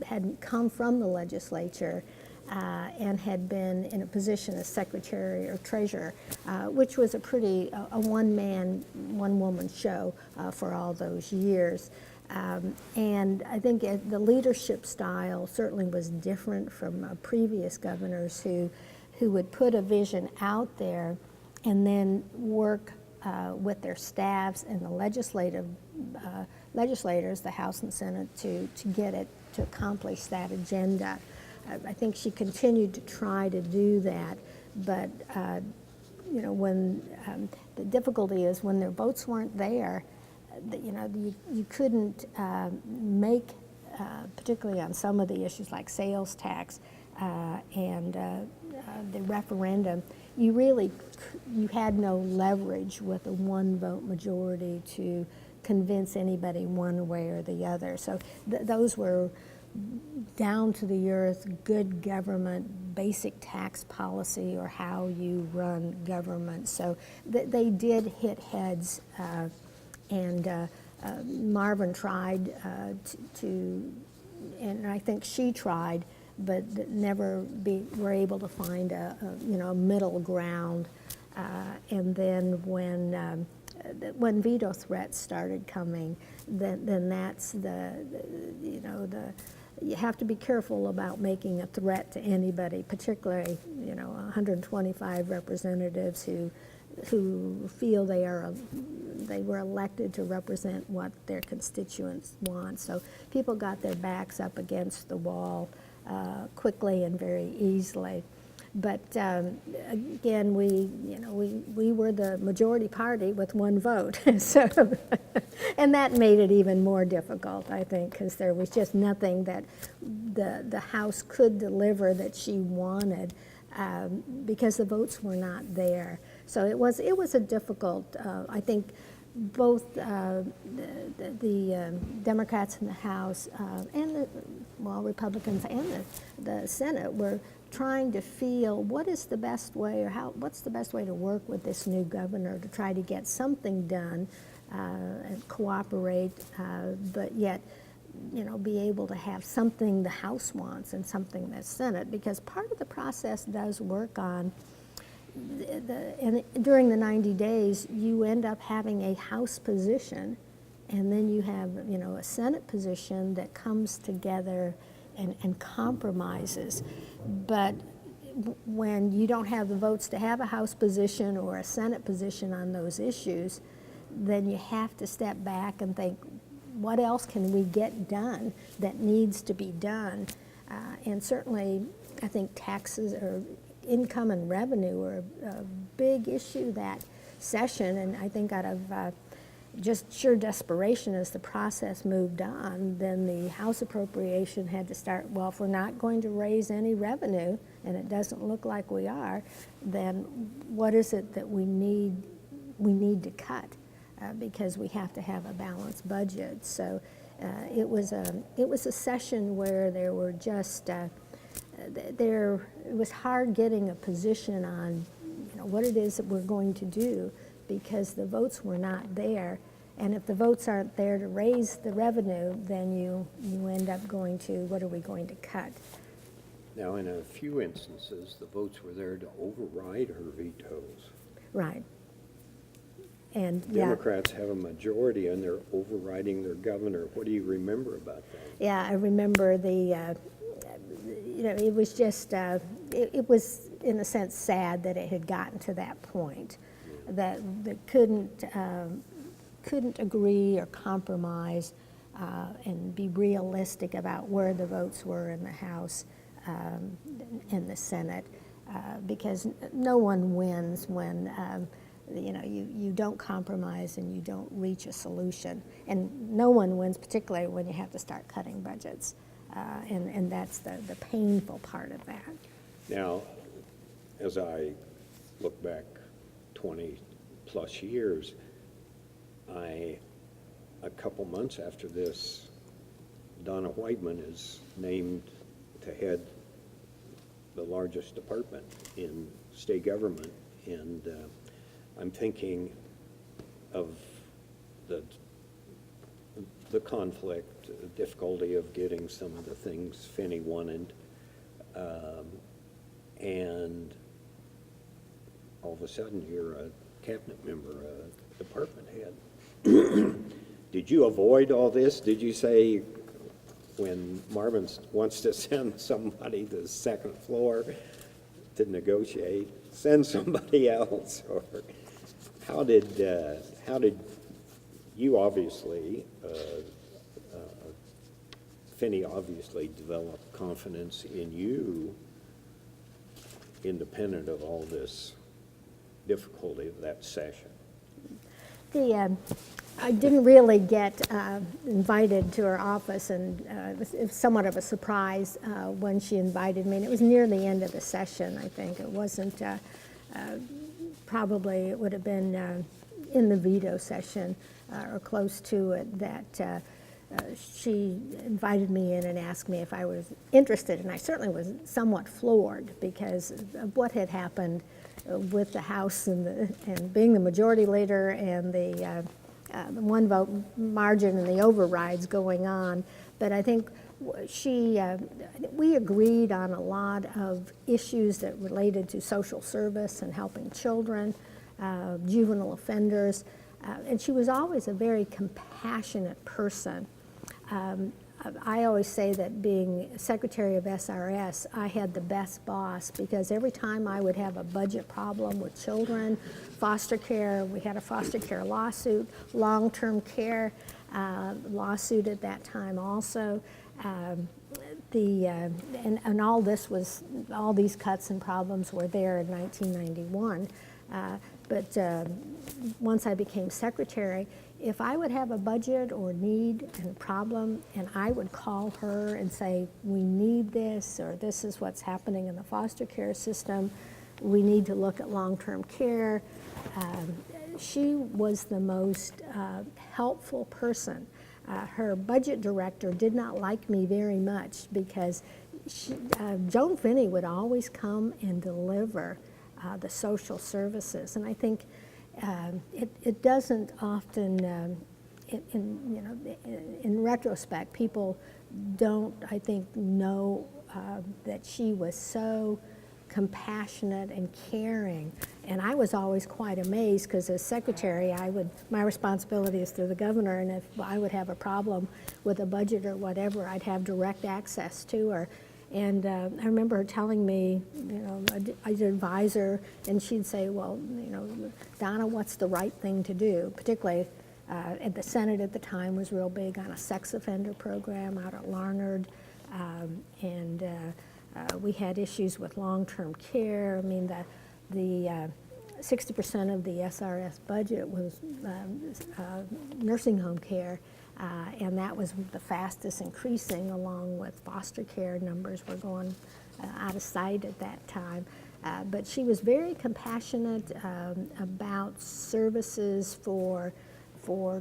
hadn't come from the legislature, and had been in a position as secretary or treasurer, which was a pretty, a one-man, one-woman show for all those years. And I think the leadership style certainly was different from previous governors who would put a vision out there and then work with their staffs and the legislators, the House and Senate, to get it to accomplish that agenda. I think she continued to try to do that, but when the difficulty is when their votes weren't there, you couldn't make, particularly on some of the issues like sales tax and the referendum, you had no leverage with a one-vote majority to convince anybody one way or the other. So those were down to the earth, good government, basic tax policy, or how you run government. So they did hit heads, and Marvin tried to, and I think she tried, but never were able to find a middle ground. And then when veto threats started coming, then that's you have to be careful about making a threat to anybody, particularly 125 representatives who feel they were elected to represent what their constituents want. So people got their backs up against the wall quickly and very easily. But again, we were the majority party with one vote, so and that made it even more difficult, I think, because there was just nothing that the House could deliver that she wanted because the votes were not there. So it was a difficult. I think both the Democrats in the House and the, well, Republicans and the Senate were trying to feel what is the best way, or what's the best way to work with this new governor to try to get something done and cooperate, but yet, be able to have something the House wants and something the Senate, because part of the process does work on and during the 90 days, you end up having a House position, and then you have, a Senate position that comes together and compromises. But when you don't have the votes to have a House position or a Senate position on those issues, then you have to step back and think, what else can we get done that needs to be done? And certainly, I think taxes or income and revenue were a big issue that session, and I think out of just sheer desperation as the process moved on, then the House appropriation had to start, well, if we're not going to raise any revenue, and it doesn't look like we are, then what is it that we need to cut? Because we have to have a balanced budget. So it was a session where there were just it was hard getting a position on what it is that we're going to do, because the votes were not there. And if the votes aren't there to raise the revenue, then you end up going to, what are we going to cut? Now, in a few instances, the votes were there to override her vetoes. Right. And Democrats have a majority and they're overriding their governor. What do you remember about that? Yeah, I remember it was just, it was in a sense sad that it had gotten to that point, that couldn't agree or compromise and be realistic about where the votes were in the House and the Senate, because no one wins when you don't compromise and you don't reach a solution, and no one wins particularly when you have to start cutting budgets, and that's the painful part of that. Now, as I look back 20 plus years, a couple months after this, Donna Whiteman is named to head the largest department in state government, and I'm thinking of the conflict, the difficulty of getting some of the things Finney wanted, and all of a sudden you're a cabinet member, a department head. Did you avoid all this? Did you say, when Marvin wants to send somebody to the second floor to negotiate, send somebody else? Or how did you obviously, Finney obviously developed confidence in you, independent of all this difficulty of that session? I didn't really get invited to her office, and it was somewhat of a surprise when she invited me. And it was near the end of the session, I think. It wasn't, probably it would have been in the veto session or close to it, that she invited me in and asked me if I was interested. And I certainly was somewhat floored because of what had happened with the House and being the majority leader and the one vote margin and the overrides going on. But I think we agreed on a lot of issues that related to social service and helping children, juvenile offenders, and she was always a very compassionate person. I always say that being secretary of SRS, I had the best boss, because every time I would have a budget problem with children, foster care, we had a foster care lawsuit, long-term care lawsuit at that time also, and all these cuts and problems were there in 1991. But once I became secretary, if I would have a budget or need and a problem, and I would call her and say, we need this, or this is what's happening in the foster care system, we need to look at long-term care, she was the most helpful person. Her budget director did not like me very much because Joan Finney would always come and deliver the social services, and I think it doesn't often, in retrospect, people don't, I think, know that she was so compassionate and caring. And I was always quite amazed because as secretary, my responsibility is to the governor, and if I would have a problem with a budget or whatever, I'd have direct access to her. And I remember her telling me, I did advise and she'd say, well, Donna, what's the right thing to do? Particularly at the Senate at the time was real big on a sex offender program out at Larned, and we had issues with long-term care. I mean, the 60% of the SRS budget was nursing home care, and that was the fastest increasing, along with foster care numbers were going out of sight at that time. But she was very compassionate about services for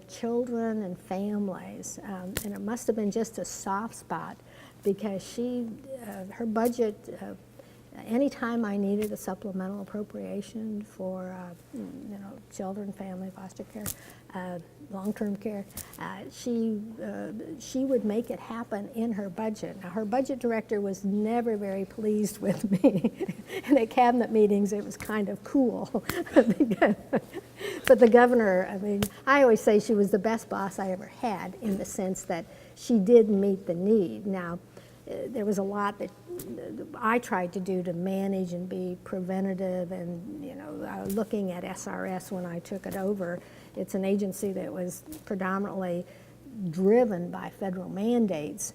children and families, and it must have been just a soft spot because her budget, anytime I needed a supplemental appropriation for children, family, foster care, long-term care, she would make it happen in her budget. Now, her budget director was never very pleased with me. And at cabinet meetings, it was kind of cool. But the governor, I mean, I always say she was the best boss I ever had in the sense that she did meet the need. Now, there was a lot that I tried to do to manage and be preventative, and looking at SRS when I took it over, it's an agency that was predominantly driven by federal mandates,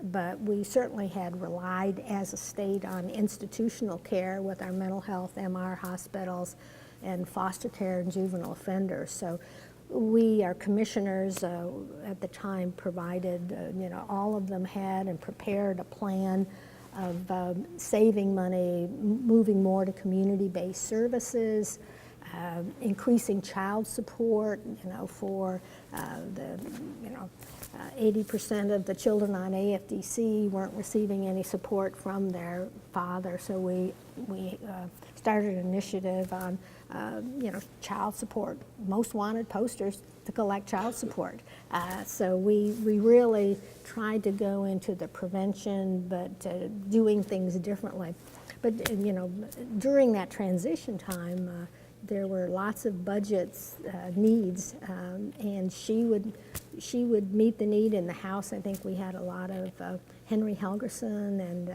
but we certainly had relied as a state on institutional care with our mental health, MR hospitals, and foster care and juvenile offenders. So our commissioners at the time provided, all of them had and prepared a plan of saving money, moving more to community-based services, increasing child support, for the 80% of the children on AFDC weren't receiving any support from their father, so we started an initiative on child support, most wanted posters to collect child support. So we really tried to go into the prevention, but doing things differently. But during that transition time, there were lots of budgets needs, and she would meet the need in the House. I think we had a lot of Henry Helgerson and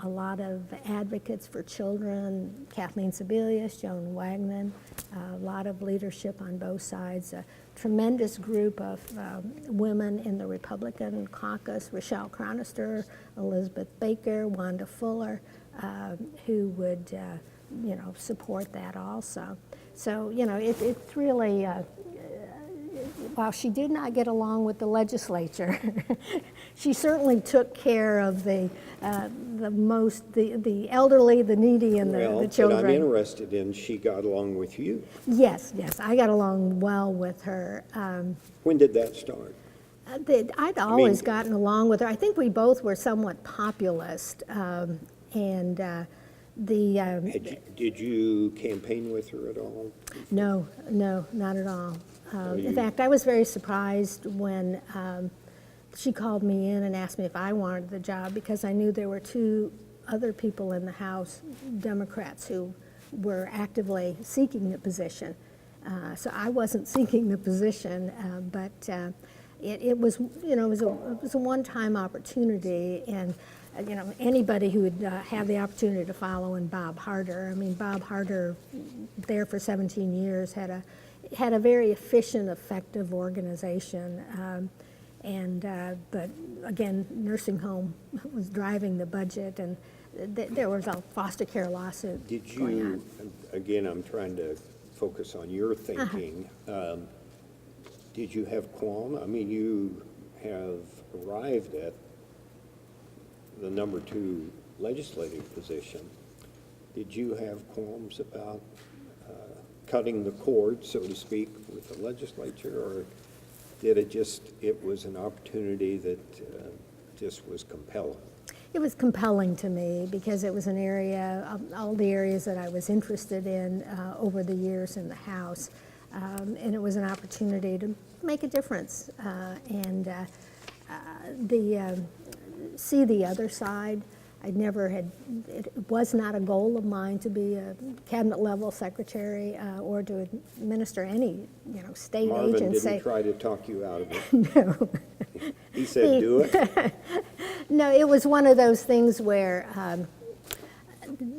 a lot of advocates for children, Kathleen Sebelius, Joan Whiteman, a lot of leadership on both sides, a tremendous group of women in the Republican caucus, Rochelle Cronister, Elizabeth Baker, Wanda Fuller, who would support that also. So, it's really, while she did not get along with the legislature, she certainly took care of the elderly, the needy, and the children. But I'm interested in, she got along with you. Yes, I got along well with her. When did that start? I'd always gotten along with her. I think we both were somewhat populist, and did you campaign with her at all? No, not at all. In fact, I was very surprised when she called me in and asked me if I wanted the job, because I knew there were two other people in the House, Democrats, who were actively seeking the position. So I wasn't seeking the position, but it was, it was a one-time opportunity, and anybody who would have the opportunity to follow in Bob Harder. I mean, Bob Harder, there for 17 years, had a very efficient, effective organization, but again, nursing home was driving the budget, and there was a foster care lawsuit going on. Again, I'm trying to focus on your thinking. Did you have qualm? I mean, you have arrived at the number 2 legislative position. Did you have qualms about cutting the cord, so to speak, with the legislature, or did it was an opportunity that just was compelling? It was compelling to me because it was an area, all the areas that I was interested in over the years in the House. And it was an opportunity to make a difference and see the other side. It was not a goal of mine to be a cabinet level secretary or to administer any, state Marvin agency. didn't try to talk you out of it. No. He said, do it. No, it was one of those things where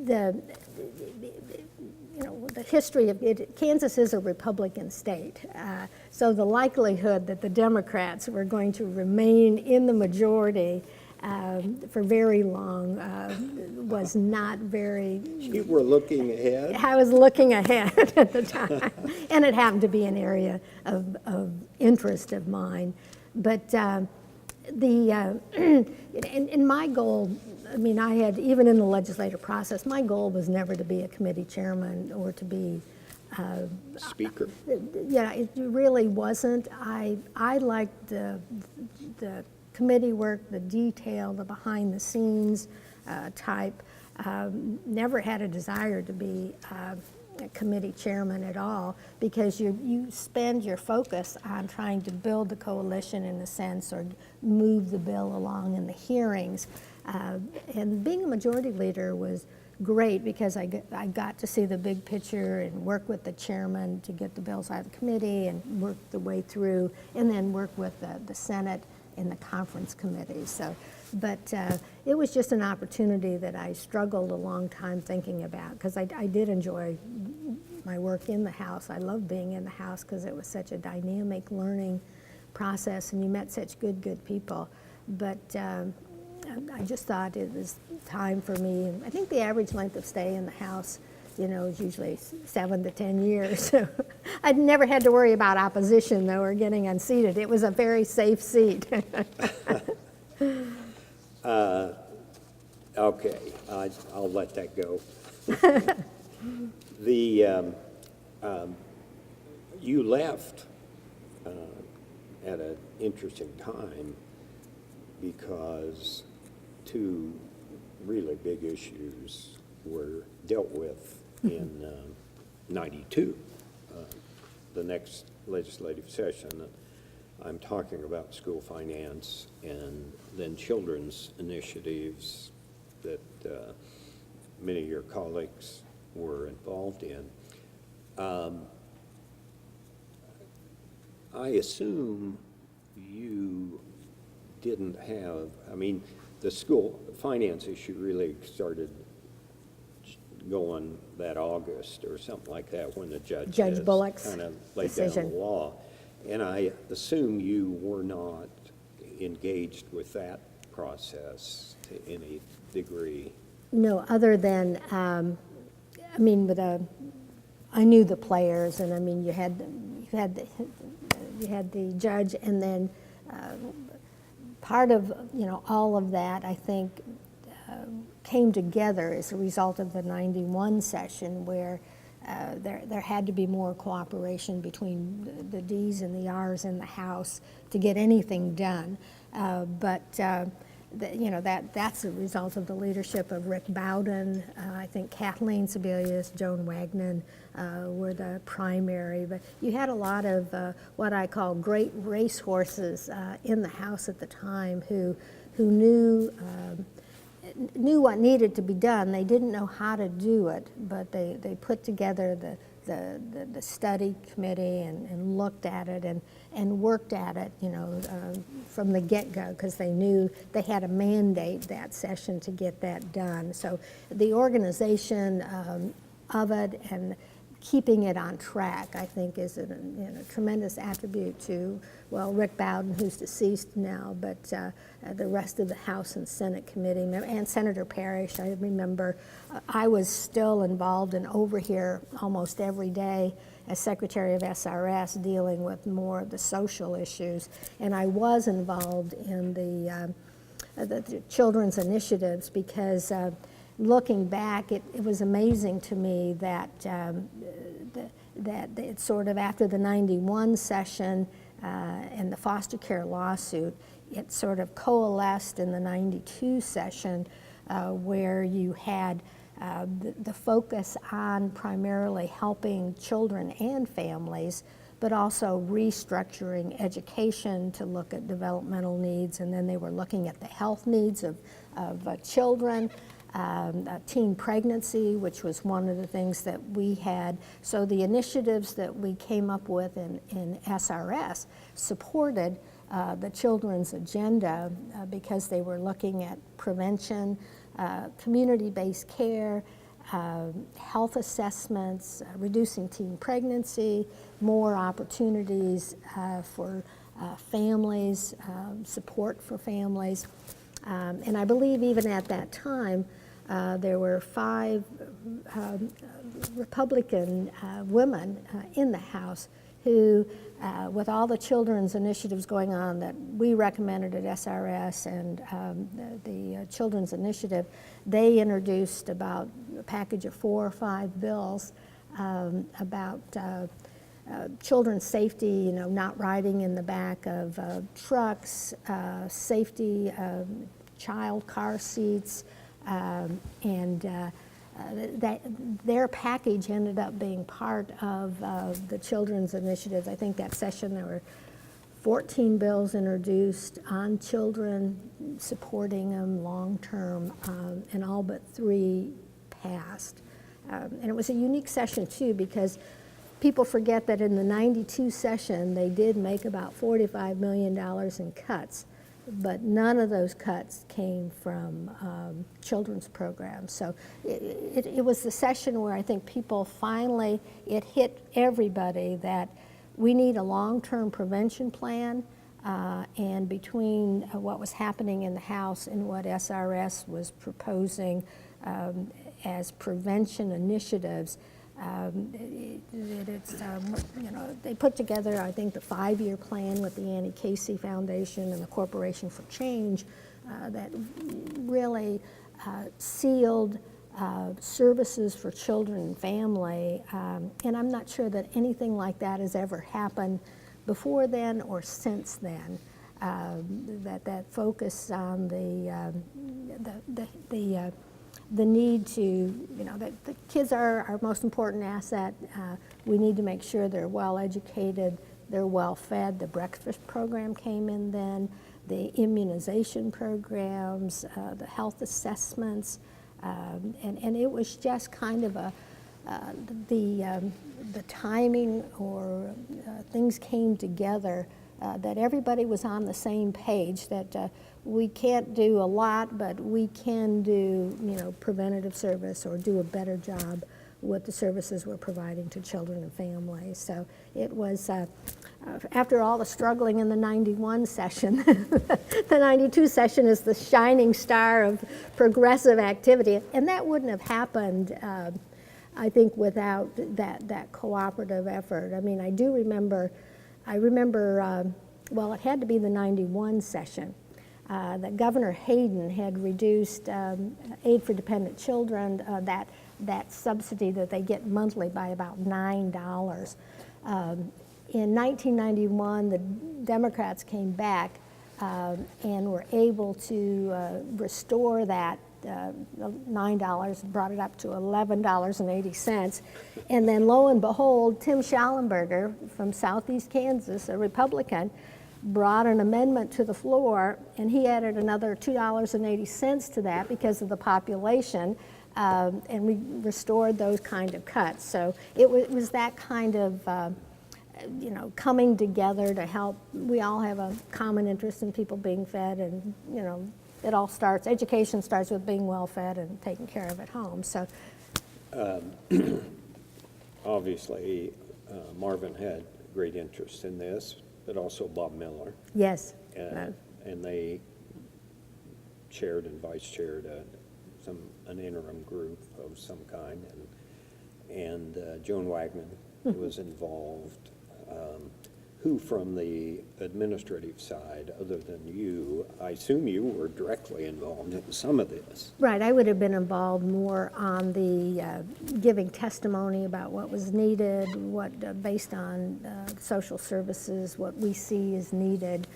the history of it, Kansas is a Republican state, so the likelihood that the Democrats were going to remain in the majority for very long was not very. You were looking ahead? I was looking ahead at the time, and it happened to be an area of interest of mine. But in my goal, I mean, I had, even in the legislative process, my goal was never to be a committee chairman or to be Speaker. Yeah, it really wasn't. I liked the committee work, the detail, the behind the scenes type. Never had a desire to be a committee chairman at all, because you spend your focus on trying to build the coalition in a sense, or move the bill along in the hearings. And being a majority leader was great because I got to see the big picture and work with the chairman to get the bills out of the committee and work the way through, and then work with the Senate and the conference committee. So, but it was just an opportunity that I struggled a long time thinking about, because I did enjoy my work in the House. I loved being in the House because it was such a dynamic learning process, and you met such good people. But I just thought it was time for me. I think the average length of stay in the House, is usually 7 to 10 years. So I'd never had to worry about opposition, though, or getting unseated. It was a very safe seat. Okay, I'll let that go. You left at an interesting time, because two really big issues were dealt with in '92, the next legislative session. I'm talking about school finance and then children's initiatives that many of your colleagues were involved in. I assume you didn't have, the school finance issue really started going that August or something like that, when the Judge Bullock's kind of laid decision. down the law. And I assume you were not engaged with that process to any degree. No, other than, I knew the players, and you had the judge, and then part of all of that, I think, came together as a result of the '91 session, where there had to be more cooperation between the D's and the R's in the House to get anything done. That's a result of the leadership of Rick Bowden. I think Kathleen Sebelius, Joan Wagner were the primary. But you had a lot of what I call great racehorses in the House at the time who knew what needed to be done. They didn't know how to do it, but they put together the study committee and looked at it and worked at it, from the get-go, because they knew they had a mandate that session to get that done. So the organization of it and keeping it on track, I think, is a tremendous attribute to, Rick Bowden, who's deceased now, but the rest of the House and Senate committee, and Senator Parrish. I remember I was still involved and over here almost every day as Secretary of SRS, dealing with more of the social issues, and I was involved in the children's initiatives, because looking back, it was amazing to me that that it's sort of after the 91 session and the foster care lawsuit, it sort of coalesced in the 92 session where you had the focus on primarily helping children and families, but also restructuring education to look at developmental needs, and then they were looking at the health needs of children, teen pregnancy, which was one of the things that we had. So the initiatives that we came up with in SRS supported the children's agenda because they were looking at prevention, community-based care, health assessments, reducing teen pregnancy, more opportunities for families, support for families. And I believe even at that time, there were 5 Republican women in the House who, with all the children's initiatives going on that we recommended at SRS and the Children's Initiative, they introduced about a package of 4 or 5 bills about children's safety, not riding in the back of trucks, safety, child car seats, and that their package ended up being part of the Children's Initiatives. I think that session there were 14 bills introduced on children, supporting them long-term, and all but 3 passed. And it was a unique session, too, because people forget that in the 92 session, they did make about $45 million in cuts, but none of those cuts came from children's programs. So it was the session where I think people finally, it hit everybody that we need a long-term prevention plan, and between what was happening in the House and what SRS was proposing as prevention initiatives, they put together, I think, the 5-year plan with the Annie Casey Foundation and the Corporation for Change that really sealed services for children and family. And I'm not sure that anything like that has ever happened before then or since then. That focus on the need to, that the kids are our most important asset. We need to make sure they're well educated, they're well fed. The breakfast program came in then, the immunization programs, the health assessments, and it was just kind of the timing or things came together that everybody was on the same page, that we can't do a lot, but we can do, preventative service or do a better job with the services we're providing to children and families. So it was, after all the struggling in the 91 session, the 92 session is the shining star of progressive activity. And that wouldn't have happened, I think, without that cooperative effort. I mean, I remember, well, it had to be the 91 session, that Governor Hayden had reduced aid for dependent children, that subsidy that they get monthly, by about $9. In 1991, the Democrats came back and were able to restore that $9, brought it up to $11.80. And then lo and behold, Tim Schallenberger from Southeast Kansas, a Republican, brought an amendment to the floor, and he added another $2.80 to that because of the population, and we restored those kind of cuts. So it was that kind of coming together to help. We all have a common interest in people being fed, and it all starts, education starts with being well fed and taken care of at home. So obviously Marvin had great interest in this, but also Bob Miller. Yes. And they chaired and vice chaired an interim group of some kind, and Joan Wagman was involved. who from the administrative side, other than you, I assume you were directly involved in some of this? Right, I would have been involved more on the giving testimony about what was needed, based on social services, what we see is needed.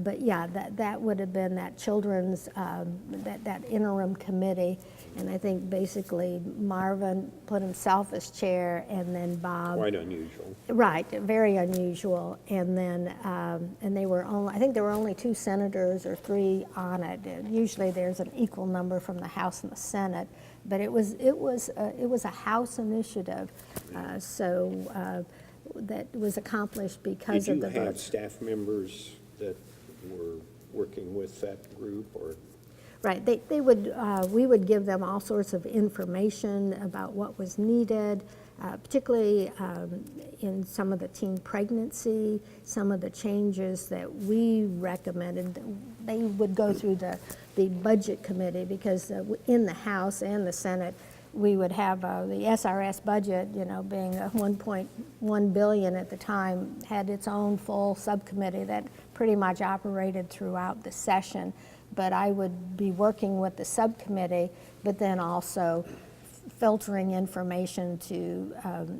But yeah, that would have been that children's, that interim committee. And I think basically Marvin put himself as chair, and then Bob. Quite unusual. Right, very unusual. And then, and they were only, I think there were only 2 senators or 3 on it. Usually there's an equal number from the House and the Senate, but it was a House initiative. So that was accomplished because of the Did you have votes. staff members that were working with that group, or? Right, they would, we would give them all sorts of information about what was needed, particularly in some of the teen pregnancy, some of the changes that we recommended. They would go through the budget committee, because in the House and the Senate, we would have the SRS budget, being $1.1 billion at the time, had its own full subcommittee that pretty much operated throughout the session. But I would be working with the subcommittee, but then also filtering information to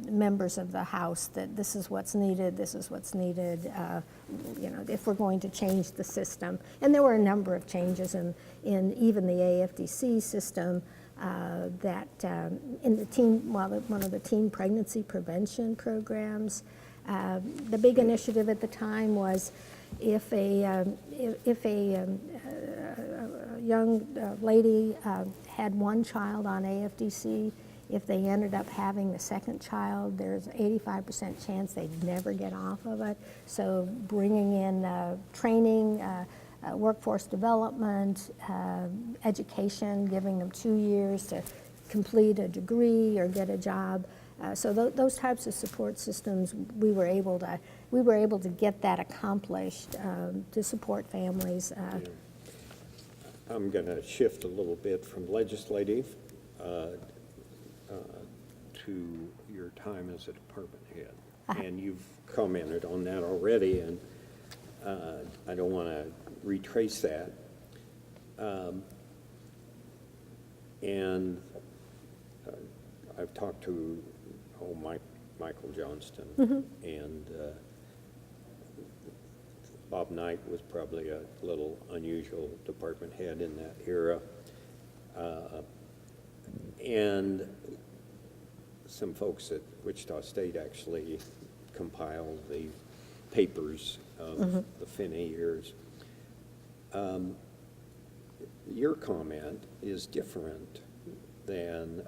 members of the House that this is what's needed, if we're going to change the system. And there were a number of changes in even the AFDC system that in the one of the teen pregnancy prevention programs. The big initiative at the time was if a young lady had 1 child on AFDC, if they ended up having the 2nd child, there's 85% chance they'd never get off of it. So bringing in training, workforce development, education, giving them 2 years to complete a degree or get a job. So those types of support systems, we were able to get that accomplished to support families. Yeah. I'm going to shift a little bit from legislative to your time as a department head. And you've commented on that already, and I don't want to retrace that. And I've talked to Michael Johnston, and Bob Knight was probably a little unusual department head in that era. And some folks at Wichita State actually compiled the papers of the Finney years. Your comment is different than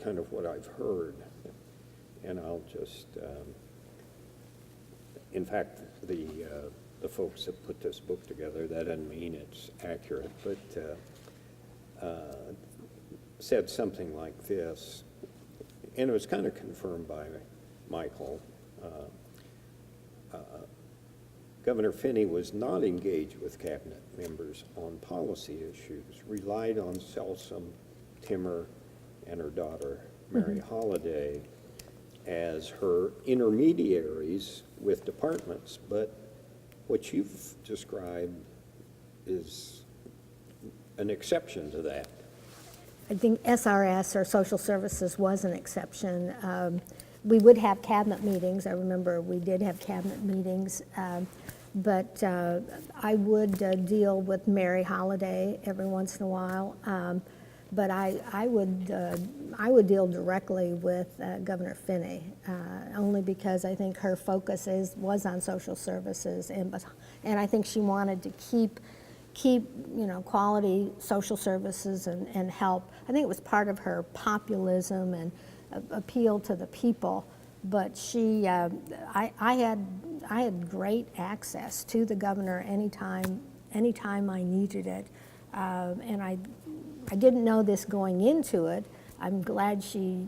kind of what I've heard, and I'll just, in fact, the folks that put this book together, that doesn't mean it's accurate, but said something like this, and it was kind of confirmed by Michael. Governor Finney was not engaged with cabinet members on policy issues, relied on Selsom, Timmer, and her daughter, Mary Holliday, as her intermediaries with departments. But what you've described is an exception to that. I think SRS, or social services, was an exception. We would have cabinet meetings. I remember we did have cabinet meetings. But I would deal with Mary Holliday every once in a while. But I would deal directly with Governor Finney, only because I think her focus was on social services, and I think she wanted to keep quality social services and help. I think it was part of her populism and appeal to the people. But she, I had great access to the governor anytime I needed it, and I didn't know this going into it. I'm glad she,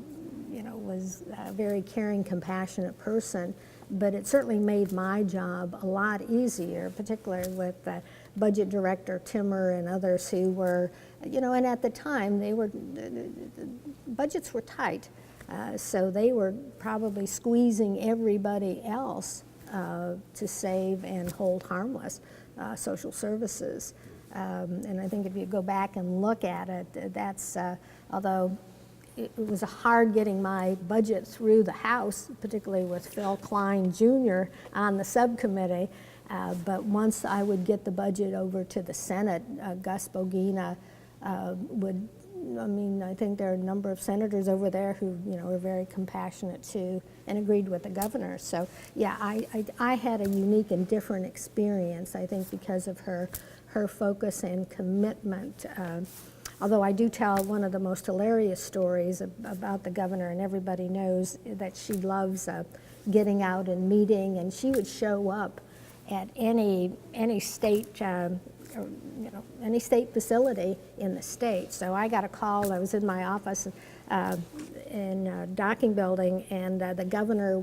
was a very caring, compassionate person, but it certainly made my job a lot easier, particularly with Budget Director Timmer and others who were, and at the time budgets were tight. So they were probably squeezing everybody else to save and hold harmless social services. And I think if you go back and look at it, that's, although it was hard getting my budget through the House, particularly with Phil Klein Jr. on the subcommittee, but once I would get the budget over to the Senate, Gus Bogina would, I think there are a number of senators over there who, are very compassionate too and agreed with the governor. So, yeah, I had a unique and different experience, I think, because of her focus and commitment. Although I do tell one of the most hilarious stories about the governor, and everybody knows that she loves getting out and meeting, and she would show up at any state any state facility in the state. So I got a call. I was in my office in Docking Building, and the governor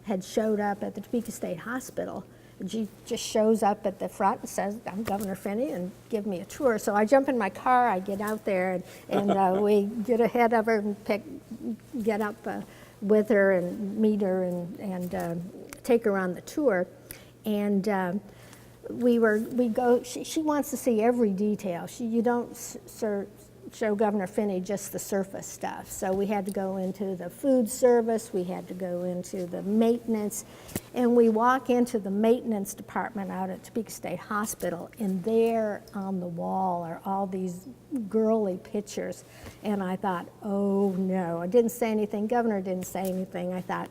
had showed up at the Topeka State Hospital. She just shows up at the front and says, "I'm Governor Finney," and give me a tour. So I jump in my car, I get out there, and we get ahead of her and get up with her and meet her and take her on the tour. And she wants to see every detail. You don't show Governor Finney just the surface stuff. So we had to go into the food service, we had to go into the maintenance, and we walk into the maintenance department out at Topeka State Hospital, and there on the wall are all these girly pictures. And I thought, oh no, I didn't say anything. Governor didn't say anything. I thought,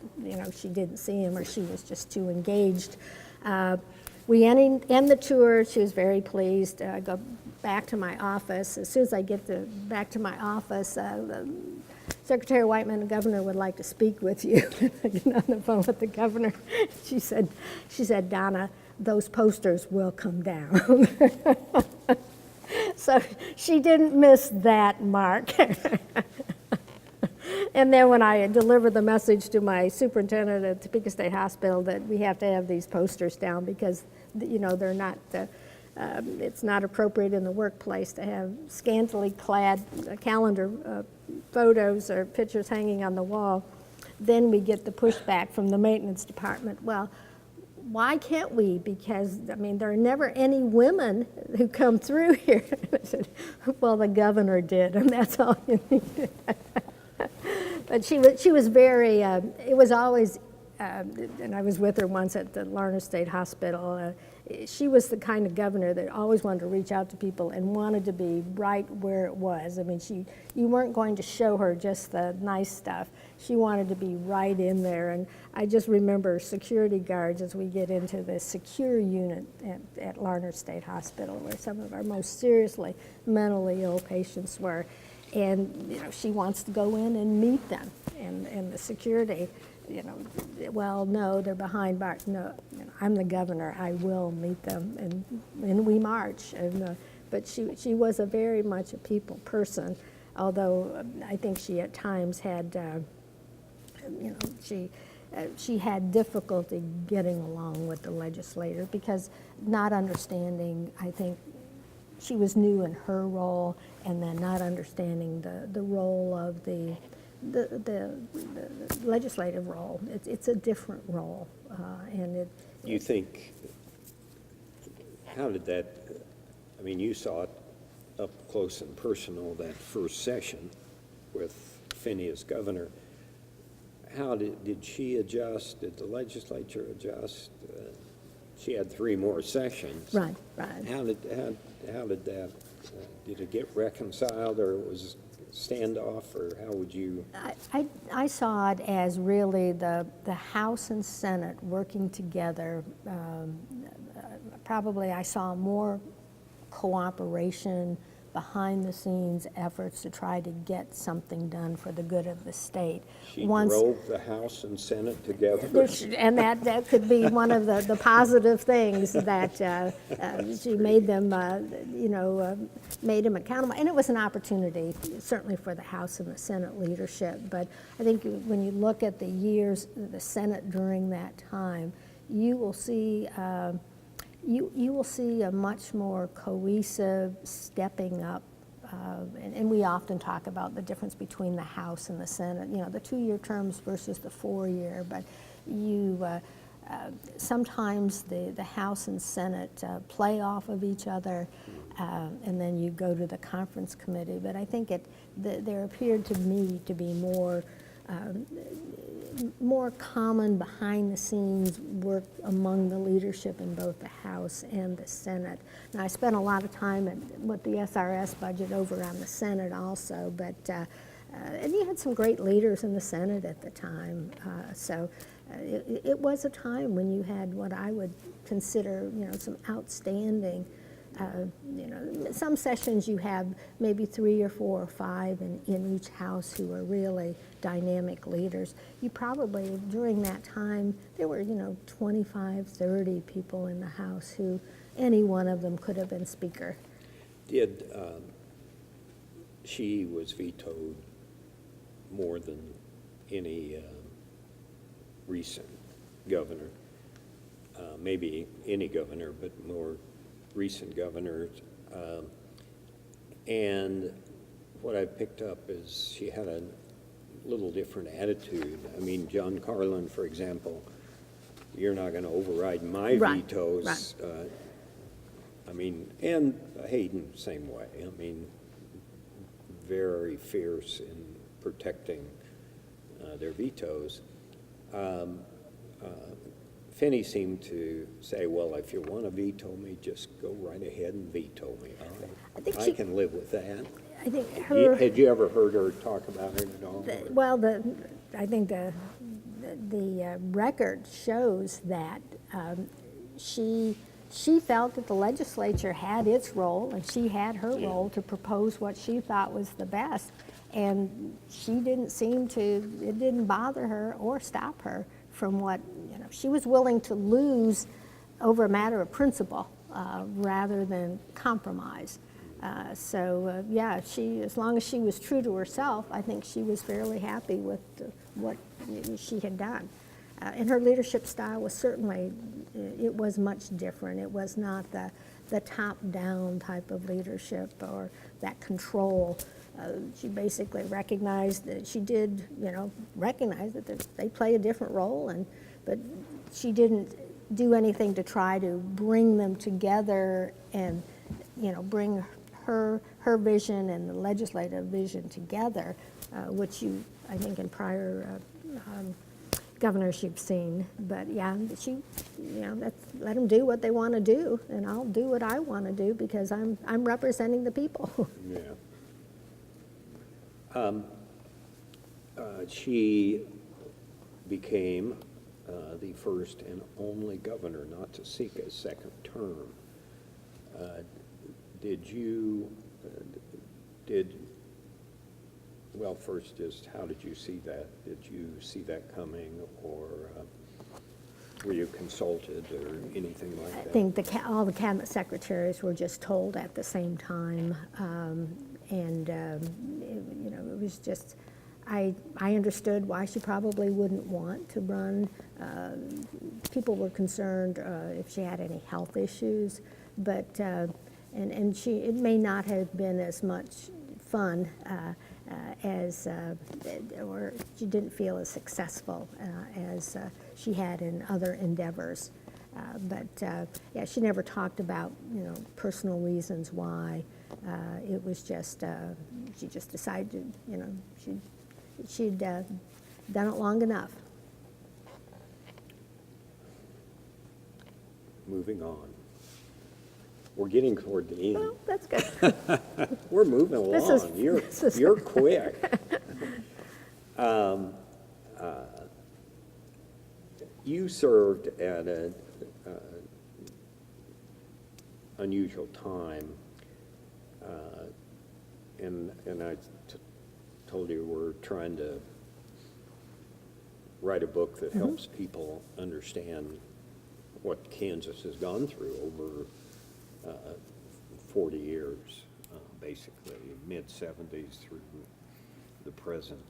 she didn't see him or she was just too engaged. We end the tour. She was very pleased. I go back to my office. As soon as I get back to my office, Secretary Whiteman, the governor would like to speak with you. I get on the phone with the governor. She said, "Donna, those posters will come down." So she didn't miss that mark. And then when I delivered the message to my superintendent at Topeka State Hospital that we have to have these posters down because, they're not, it's not appropriate in the workplace to have scantily clad calendar photos or pictures hanging on the wall, then we get the pushback from the maintenance department. Well, why can't we? Because, there are never any women who come through here. I said, well, the governor did, and that's all you need. But she was very, it was always, and I was with her once at the Larner State Hospital. She was the kind of governor that always wanted to reach out to people and wanted to be right where it was. You weren't going to show her just the nice stuff. She wanted to be right in there. And I just remember security guards as we get into the secure unit at Larner State Hospital, where some of our most seriously mentally ill patients were. And she wants to go in and meet them, and the security, well, no, they're behind bars. No, I'm the governor. I will meet them, and we march. But she was very much a people person, although I think she at times had, she had difficulty getting along with the legislator because not understanding, I think, she was new in her role, and then not understanding the role of the legislative role. It's a different role, and it. You think? How did that? You saw it up close and personal that first session with Finney as governor. How did she adjust? Did the legislature adjust? She had 3 more sessions. Right. How did that? Did it get reconciled, or was standoff, or how would you? I saw it as really the House and Senate working together. Probably I saw more cooperation, behind the scenes efforts to try to get something done for the good of the state. She drove the House and Senate together. And that could be one of the positive things that she made them, made them accountable. And it was an opportunity, certainly for the House and the Senate leadership. But I think when you look at the years, the Senate during that time, you will see you will see a much more cohesive stepping up and we often talk about the difference between the House and the Senate, you know, the 2-year terms versus the 4-year, but sometimes the House and Senate play off of each other, and then you go to the conference committee. But I think there appeared to me to be more common behind-the-scenes work among the leadership in both the House and the Senate. Now, I spent a lot of time with the SRS budget over on the Senate also, but and you had some great leaders in the Senate at the time. It was a time when you had what I would consider, you know, some outstanding. You know, some sessions you have maybe 3 or 4 or 5 in each house who are really dynamic leaders. You probably, during that time, there were, you know, 25, 30 people in the House who any one of them could have been Speaker. She was vetoed more than any recent governor, maybe any governor, but more recent governors, and what I picked up is she had a little different attitude. I mean, John Carlin, for example, you're not going to override my vetoes. Right. I mean, and Hayden, same way. I mean, very fierce in protecting their vetoes. Finney seemed to say, well, if you want to veto me, just go right ahead and veto me. I can live with that. I think her... Had you ever heard her talk about it at all? I think the record shows that she felt that the legislature had its role, and she had her role to propose what she thought was the best, and she didn't seem to, it didn't bother her or stop her from what, you know, she was willing to lose over a matter of principle rather than compromise. Yeah, as long as she was true to herself, I think she was fairly happy with what she had done. And her leadership style was certainly, it was much different. It was not the top-down type of leadership or that control. She basically recognized that she did, you know, recognize that they play a different role, but she didn't do anything to try to bring them together and, you know, bring her vision and the legislative vision together, which I think in prior governors you've seen. But yeah, she, you know, let them do what they want to do, and I'll do what I want to do because I'm representing the people. Yeah. She became the first and only governor not to seek a second term. Well, first, just how did you see that? Did you see that coming, or were you consulted or anything like that? I think all the cabinet secretaries were just told at the same time, you know, it was just, I understood why she probably wouldn't want to run. People were concerned if she had any health issues, but it may not have been as much fun or she didn't feel as successful as she had in other endeavors. Yeah, she never talked about, you know, personal reasons why. It was just, she just decided, you know, she'd done it long enough. Moving on. We're getting toward the end. Well, that's good. We're moving along. You're quick. You served at an unusual time, and I told you we're trying to write a book that helps people understand what Kansas has gone through over 40 years, basically, mid-70s through the present.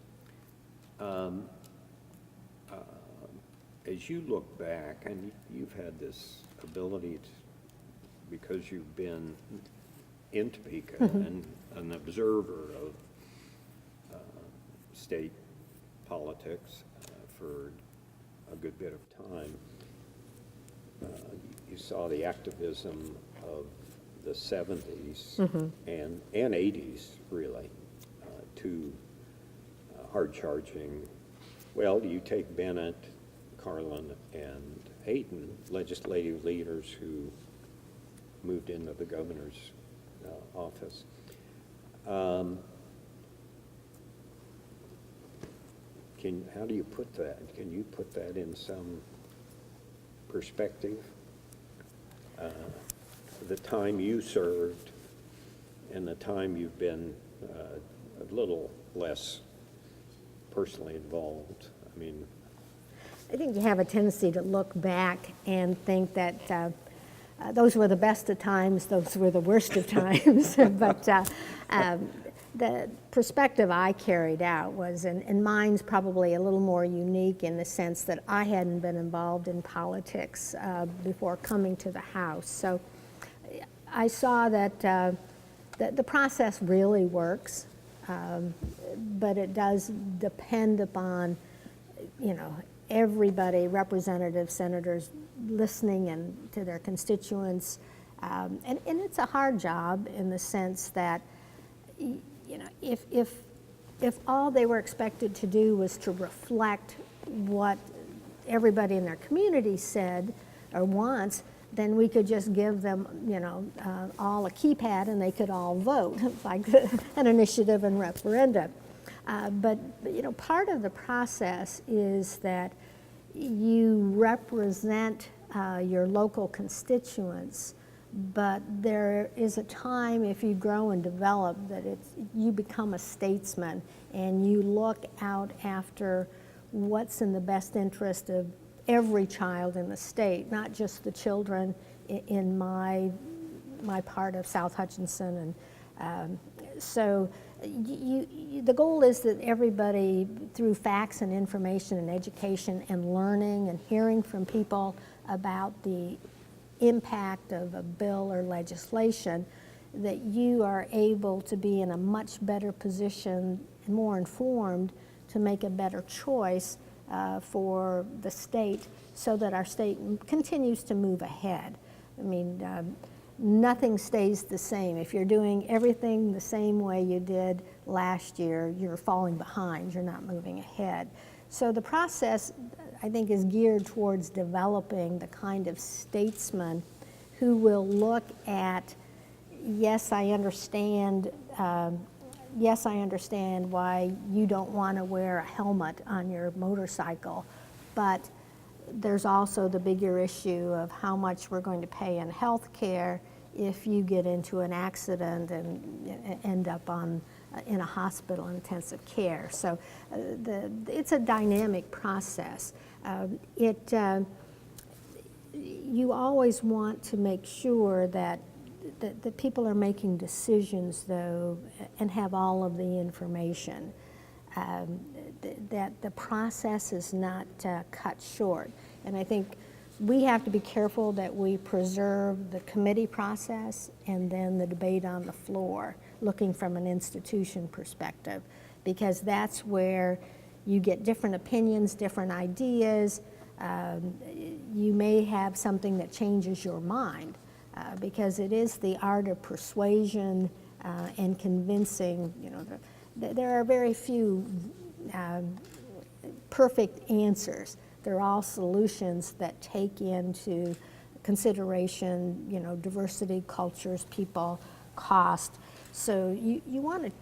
As you look back, and you've had this ability to, because you've been in Topeka and an observer of state politics for a good bit of time. You saw the activism of the 70s and 80s, really, two hard-charging, well, you take Bennett, Carlin, and Hayden, legislative leaders who moved into the governor's office. How do you put that? Can you put that in some perspective? The time you served and the time you've been a little less personally involved. I mean, I think you have a tendency to look back and think that those were the best of times, those were the worst of times. But the perspective I carried out was, and mine's probably a little more unique in the sense that I hadn't been involved in politics before coming to the House. So I saw that the process really works, but it does depend upon, everybody, representatives, senators, listening and to their constituents. And it's a hard job in the sense that, if all they were expected to do was to reflect what everybody in their community said or wants, then we could just give them, all a keypad and they could all vote, like an initiative and referenda. But part of the process is that you represent your local constituents, but there is a time, if you grow and develop, that you become a statesman and you look out after what's in the best interest of every child in the state, not just the children in my part of South Hutchinson. And so the goal is that everybody, through facts and information and education and learning and hearing from people about the impact of a bill or legislation, that you are able to be in a much better position, more informed, to make a better choice for the state, so that our state continues to move ahead. I mean, nothing stays the same. If you're doing everything the same way you did last year, you're falling behind, you're not moving ahead. So the process, I think, is geared towards developing the kind of statesman who will look at, yes, I understand why you don't want to wear a helmet on your motorcycle, but there's also the bigger issue of how much we're going to pay in health care if you get into an accident and end up in a hospital in intensive care. So it's a dynamic process. You always want to make sure that people are making decisions, though, and have all of the information. That the process is not cut short. And I think we have to be careful that we preserve the committee process and then the debate on the floor, looking from an institution perspective, because that's where you get different opinions, different ideas. You may have something that changes your mind, because it is the art of persuasion and convincing. There are very few perfect answers. They're all solutions that take into consideration, diversity, cultures, people, cost. So you want to,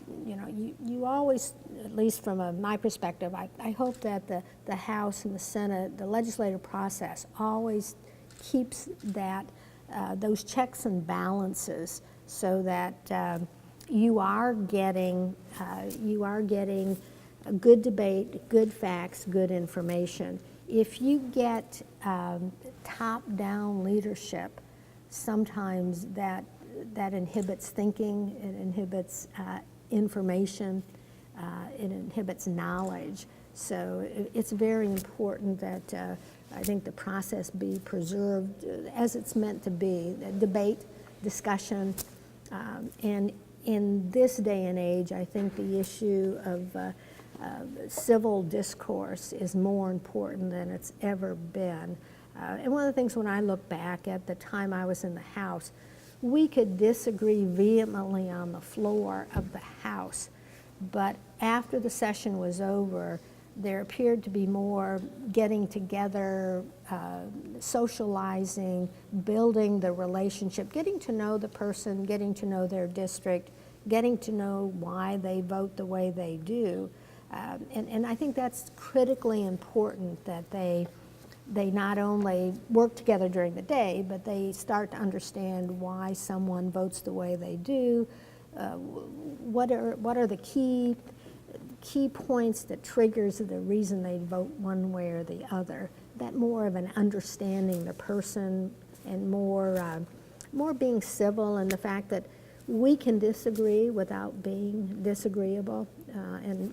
you always, at least from my perspective, I hope that the House and the Senate, the legislative process, always keeps that those checks and balances, so that you are getting a good debate, good facts, good information. If you get top-down leadership, sometimes that inhibits thinking, it inhibits information, it inhibits knowledge. So it's very important that I think the process be preserved as it's meant to be, debate, discussion, And in this day and age, I think the issue of civil discourse is more important than it's ever been. And one of the things when I look back at the time I was in the House, we could disagree vehemently on the floor of the House, but after the session was over, there appeared to be more getting together, socializing, building the relationship, getting to know the person, getting to know their district, getting to know why they vote the way they do. And I think that's critically important, that they not only work together during the day, but they start to understand why someone votes the way they do. What are the key points that triggers the reason they vote one way or the other? That more of an understanding the person, and more being civil, and the fact that we can disagree without being disagreeable. And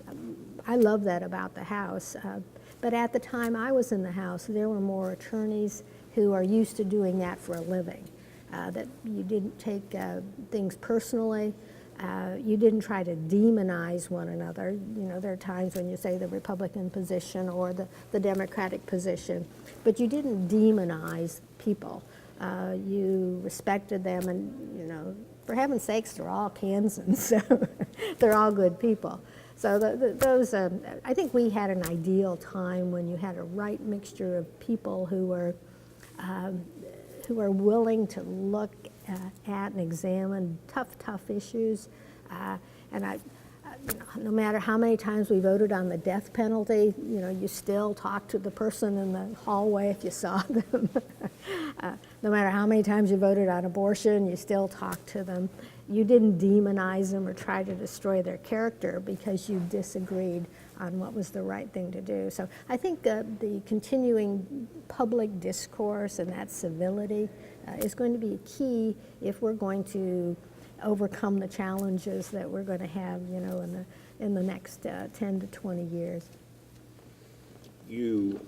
I love that about the House. But at the time I was in the House, there were more attorneys who are used to doing that for a living, that you didn't take things personally. You didn't try to demonize one another. You know, there are times when you say the Republican position or the Democratic position, but you didn't demonize people. You respected them, and, you know, for heaven's sakes, they're all Kansans, so they're all good people. So those, I think we had an ideal time when you had a right mixture of people who were willing to look at and examine tough issues. And you know, no matter how many times we voted on the death penalty, you know, you still talk to the person in the hallway if you saw them. No matter how many times you voted on abortion, you still talk to them. You didn't demonize them or try to destroy their character because you disagreed on what was the right thing to do. So I think the continuing public discourse and that civility is going to be key if we're going to overcome the challenges that we're going to have, you know, in the next 10 to 20 years. You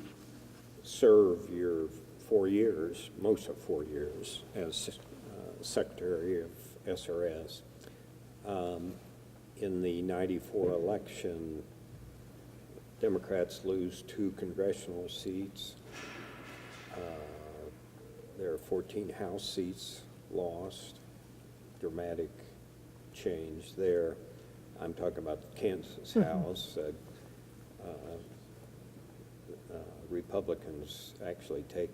serve your 4 years, most of 4 years, as Secretary of SRS. In the '94 election, Democrats lose 2 congressional seats. There are 14 House seats lost. Dramatic change there. I'm talking about the Kansas House. Republicans actually take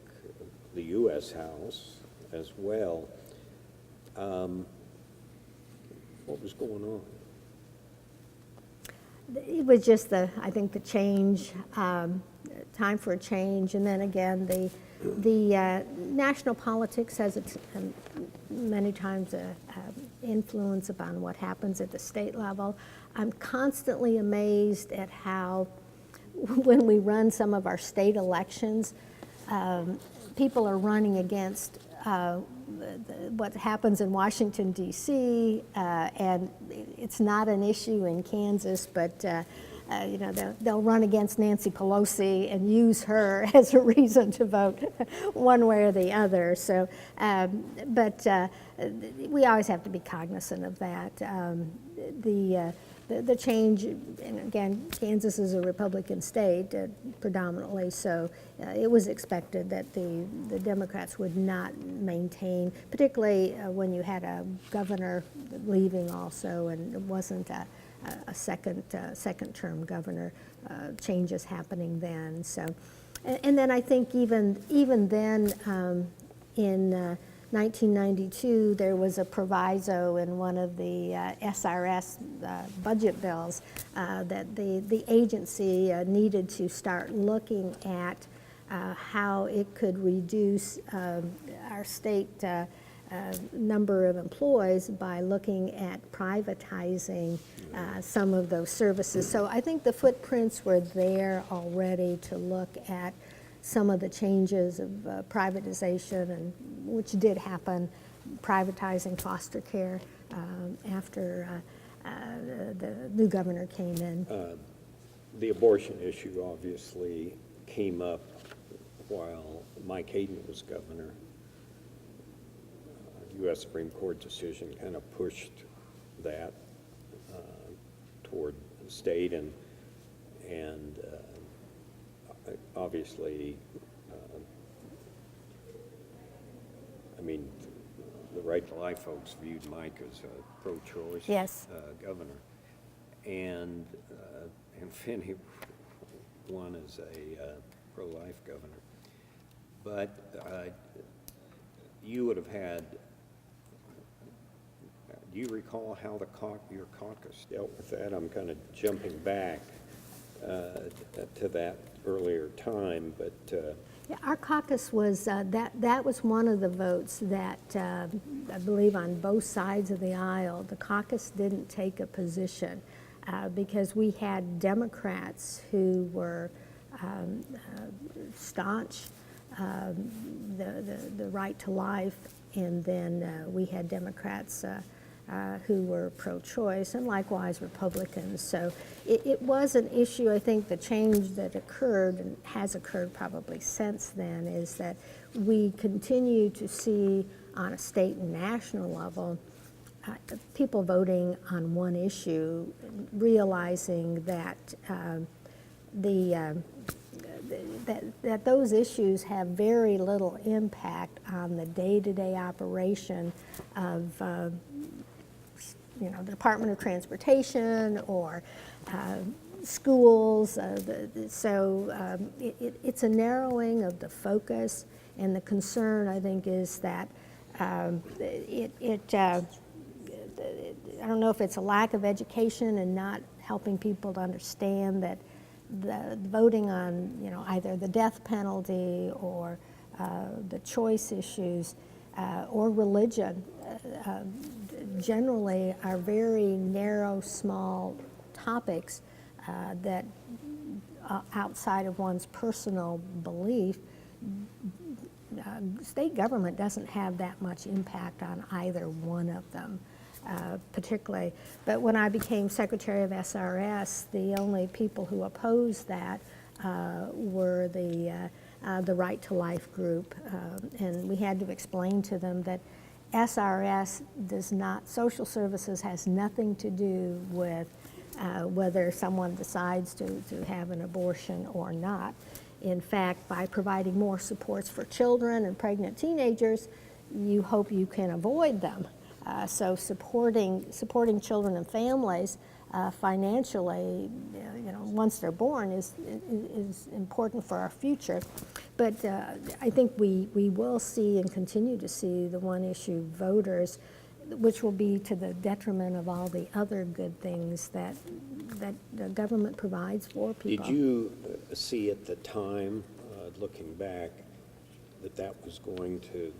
the U.S. House as well. What was going on? It was just I think the change, time for a change, and then again the national politics has its many times influence upon what happens at the state level. I'm constantly amazed at how, when we run some of our state elections, people are running against what happens in Washington, D.C., and it's not an issue in Kansas, but you know, they'll run against Nancy Pelosi and use her as a reason to vote one way or the other. So, but we always have to be cognizant of that. The change, and again, Kansas is a Republican state predominantly, so it was expected that the Democrats would not maintain, particularly when you had a governor leaving also, and it wasn't a second-term governor, changes happening then. So, and then I think even then in 1992, there was a proviso in one of the SRS budget bills that the agency needed to start looking at how it could reduce our state number of employees by looking at privatizing some of those services. So I think the footprints were there already to look at some of the changes of privatization, and which did happen, privatizing foster care after the new governor came in. The abortion issue obviously came up while Mike Hayden was governor. U.S. Supreme Court decision kind of pushed that toward the state, and obviously, I mean, the Right to Life folks viewed Mike as a pro-choice Yes. governor, and Finney won as a pro-life governor. But you would have had, do you recall how your caucus dealt with that? I'm kind of jumping back to that earlier time, but Yeah, our caucus was, that was one of the votes that, I believe on both sides of the aisle, the caucus didn't take a position because we had Democrats who were staunch, the right to life, and then we had Democrats who were pro-choice, and likewise Republicans. So it was an issue. I think the change that occurred, and has occurred probably since then, is that we continue to see on a state and national level people voting on one issue, realizing that that those issues have very little impact on the day-to-day operation of the Department of Transportation or schools. It's a narrowing of the focus, and the concern, I think, is that I don't know if it's a lack of education and not helping people to understand that the voting on either the death penalty or the choice issues or religion generally are very narrow, small topics that outside of one's personal belief, state government doesn't have that much impact on either one of them. Particularly, but when I became Secretary of SRS, the only people who opposed that were the Right to Life group, and we had to explain to them that SRS does not, social services has nothing to do with whether someone decides to have an abortion or not. In fact, by providing more supports for children and pregnant teenagers, you hope you can avoid them. So supporting children and families financially, once they're born is important for our future. But I think we will see and continue to see the one-issue voters, which will be to the detriment of all the other good things that the government provides for people. did you see at the time, looking back, that was going to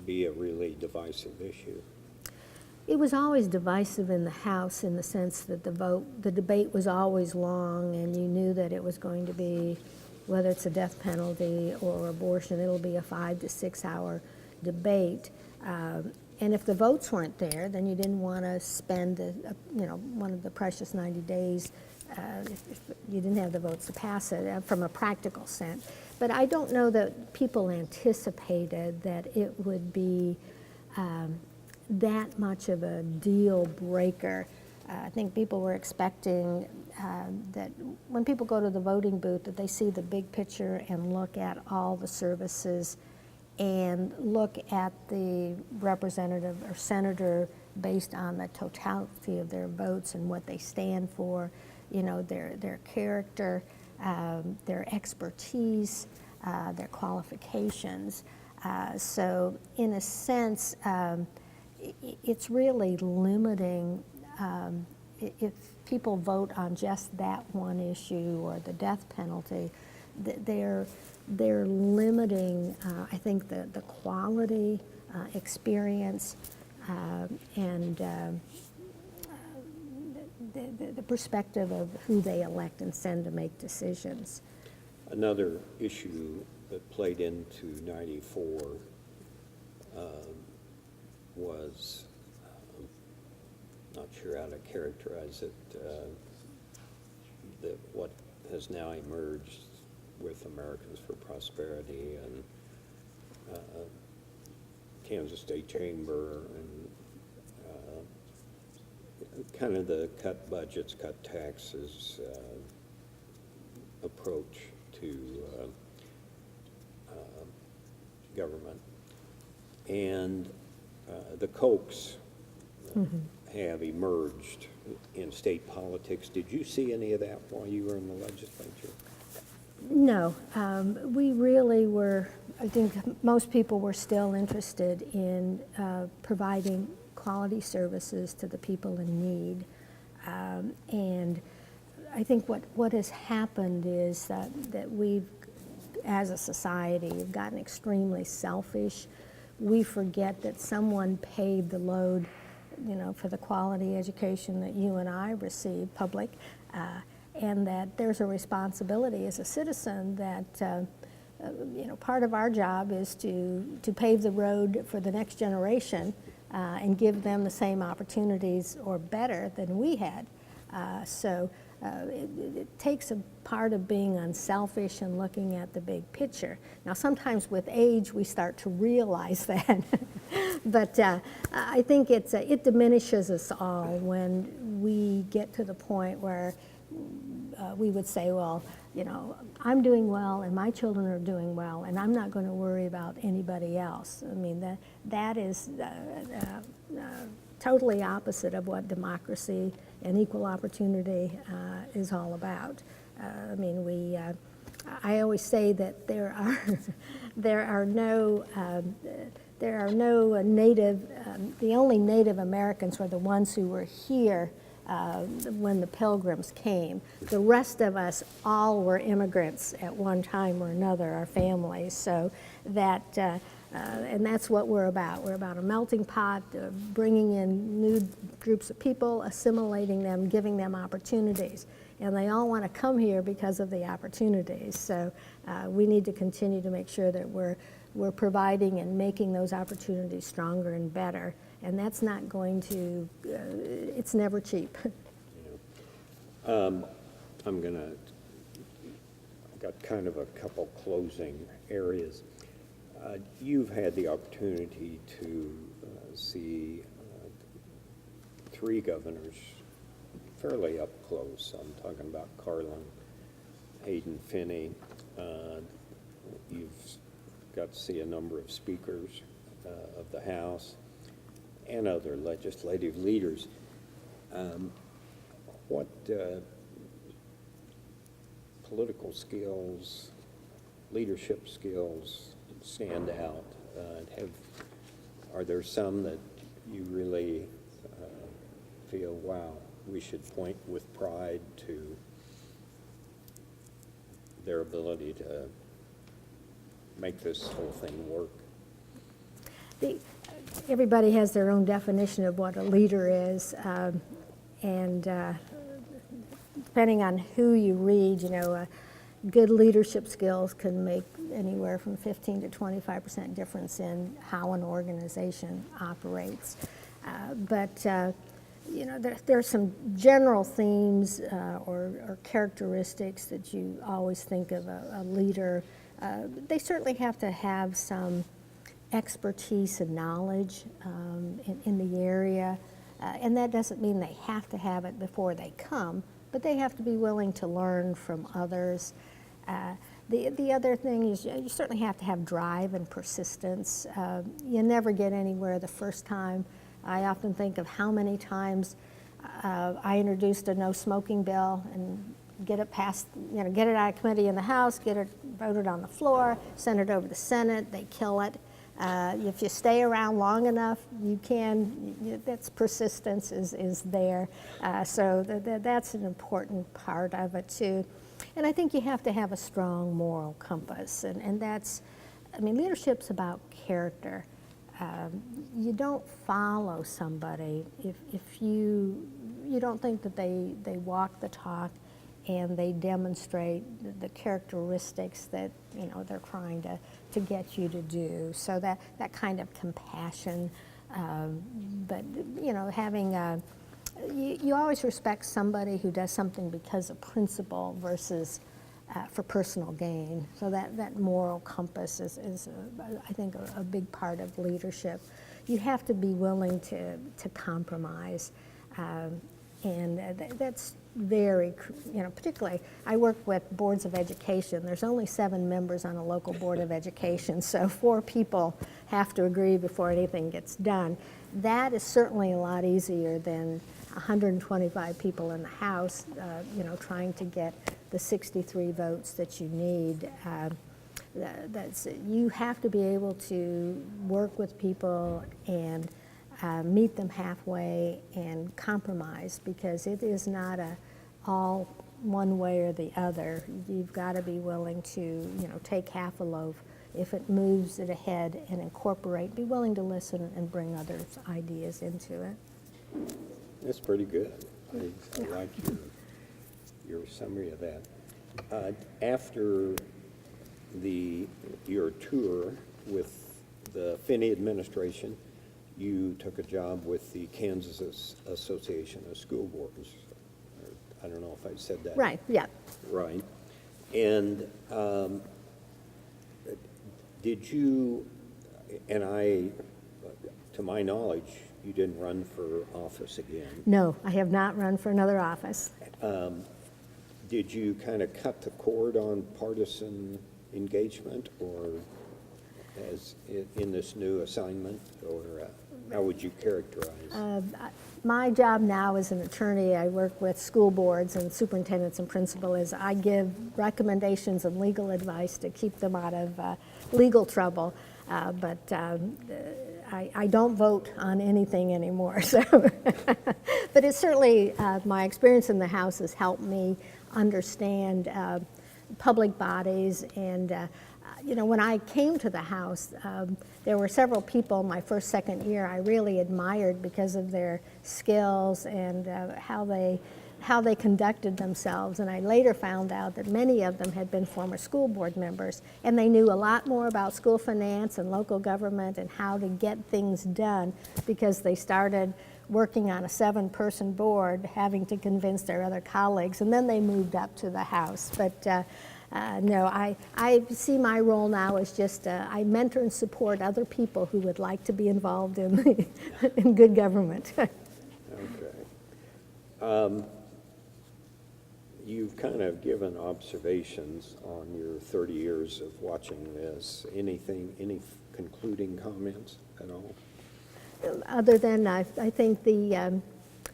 be a really divisive issue? It was always divisive in the House in the sense that the debate was always long, and you knew that it was going to be, whether it's a death penalty or abortion, it'll be a 5 to 6 hour debate. And if the votes weren't there, then you didn't want to spend one of the precious 90 days if you didn't have the votes to pass it from a practical sense. But I don't know that people anticipated that it would be that much of a deal breaker. I think people were expecting that when people go to the voting booth, that they see the big picture and look at all the services and look at the representative or senator based on the totality of their votes and what they stand for, their character, their expertise, their qualifications. So in a sense, it's really limiting if people vote on just that one issue or the death penalty, they're limiting, I think, the quality, experience, and the perspective of who they elect and send to make decisions. Another issue that played into 94 was, not sure how to characterize it, that what has now emerged with Americans for Prosperity and Kansas State Chamber and kind of the cut budgets, cut taxes approach to government. And the Kochs have emerged in state politics. Did you see any of that while you were in the legislature? No, we really were, I think most people were still interested in providing quality services to the people in need. And I think what has happened is that we've, as a society, have gotten extremely selfish. We forget that someone paid the load, for the quality education that you and I receive, public, and that there's a responsibility as a citizen that, part of our job is to pave the road for the next generation and give them the same opportunities or better than we had. It takes a part of being unselfish and looking at the big picture. Now, sometimes with age, we start to realize that. But I think it diminishes us all when we get to the point where we would say, well, I'm doing well and my children are doing well and I'm not going to worry about anybody else. I mean, that is totally opposite of what democracy and equal opportunity is all about. I always say that there are no native, the only Native Americans were the ones who were here when the Pilgrims came. The rest of us all were immigrants at one time or another, our families. So that, and that's what we're about. We're about a melting pot, bringing in new groups of people, assimilating them, giving them opportunities. And they all want to come here because of the opportunities. So we need to continue to make sure that we're providing and making those opportunities stronger and better. And that's not going to, it's never cheap. I've got kind of a couple closing areas. You've had the opportunity to see three governors fairly up close. I'm talking about Carlin, Hayden Finney. You've got to see a number of speakers of the House and other legislative leaders. What political skills, leadership skills stand out? Are there some that you really feel, wow, we should point with pride to their ability to make this whole thing work? Everybody has their own definition of what a leader is, and depending on who you read, good leadership skills can make anywhere from 15 to 25% difference in how an organization operates. But there are some general themes or characteristics that you always think of a leader. They certainly have to have some expertise and knowledge in the area, and that doesn't mean they have to have it before they come, but they have to be willing to learn from others. The other thing is you certainly have to have drive and persistence. You never get anywhere the first time. I often think of how many times I introduced a no smoking bill and get it passed, get it out of committee in the House, get it voted on the floor, send it over to the Senate, they kill it. If you stay around long enough, you can, that's persistence is there. So that's an important part of it too. And I think you have to have a strong moral compass. And that's, leadership's about character. You don't follow somebody if you don't think that they walk the talk and they demonstrate the characteristics that they're trying to get you to do. So that kind of compassion, but having you always respect somebody who does something because of principle versus for personal gain. So that moral compass is I think, a big part of leadership. You have to be willing to compromise, and that's very, particularly, I work with boards of education. There's only 7 members on a local board of education, so 4 people have to agree before anything gets done. That is certainly a lot easier than 125 people in the House, trying to get the 63 votes that you need. You have to be able to work with people and meet them halfway and compromise, because it is not all one way or the other. You've got to be willing to, take half a loaf if it moves it ahead and incorporate. Be willing to listen and bring others' ideas into it. That's pretty good. I like your summary of that. After your tour with the Finney administration, you took a job with the Kansas Association of School Boards. I don't know if I said that. Right, yeah. Right. And did you, to my knowledge, you didn't run for office again. No, I have not run for another office. Did you kind of cut the cord on partisan engagement, or as in this new assignment, or how would you characterize? My job now as an attorney, I work with school boards and superintendents and principals. I give recommendations and legal advice to keep them out of legal trouble, but I don't vote on anything anymore. So, but it's certainly, my experience in the House has helped me understand public bodies. And when I came to the House, there were several people in my first, second year I really admired because of their skills and how they conducted themselves. And I later found out that many of them had been former school board members, and they knew a lot more about school finance and local government and how to get things done, because they started working on a 7-person board, having to convince their other colleagues, and then they moved up to the House. But no, I see my role now as just I mentor and support other people who would like to be involved in in good government. Okay. You've kind of given observations on your 30 years of watching this. Any concluding comments at all? Other than I think the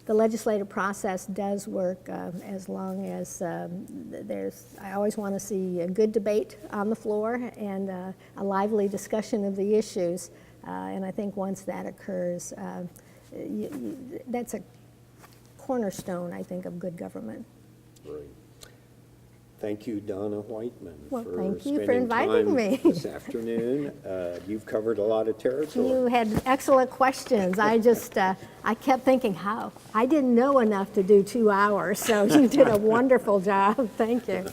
legislative process does work as long as I always want to see a good debate on the floor and a lively discussion of the issues. And I think once that occurs, that's a cornerstone, I think, of good government. Great. Thank you, Donna Whiteman, Well, for thank you for spending inviting time me. this afternoon. You've covered a lot of territory. You had excellent questions. I kept thinking, I didn't know enough to do 2 hours, so you did a wonderful job. Thank you.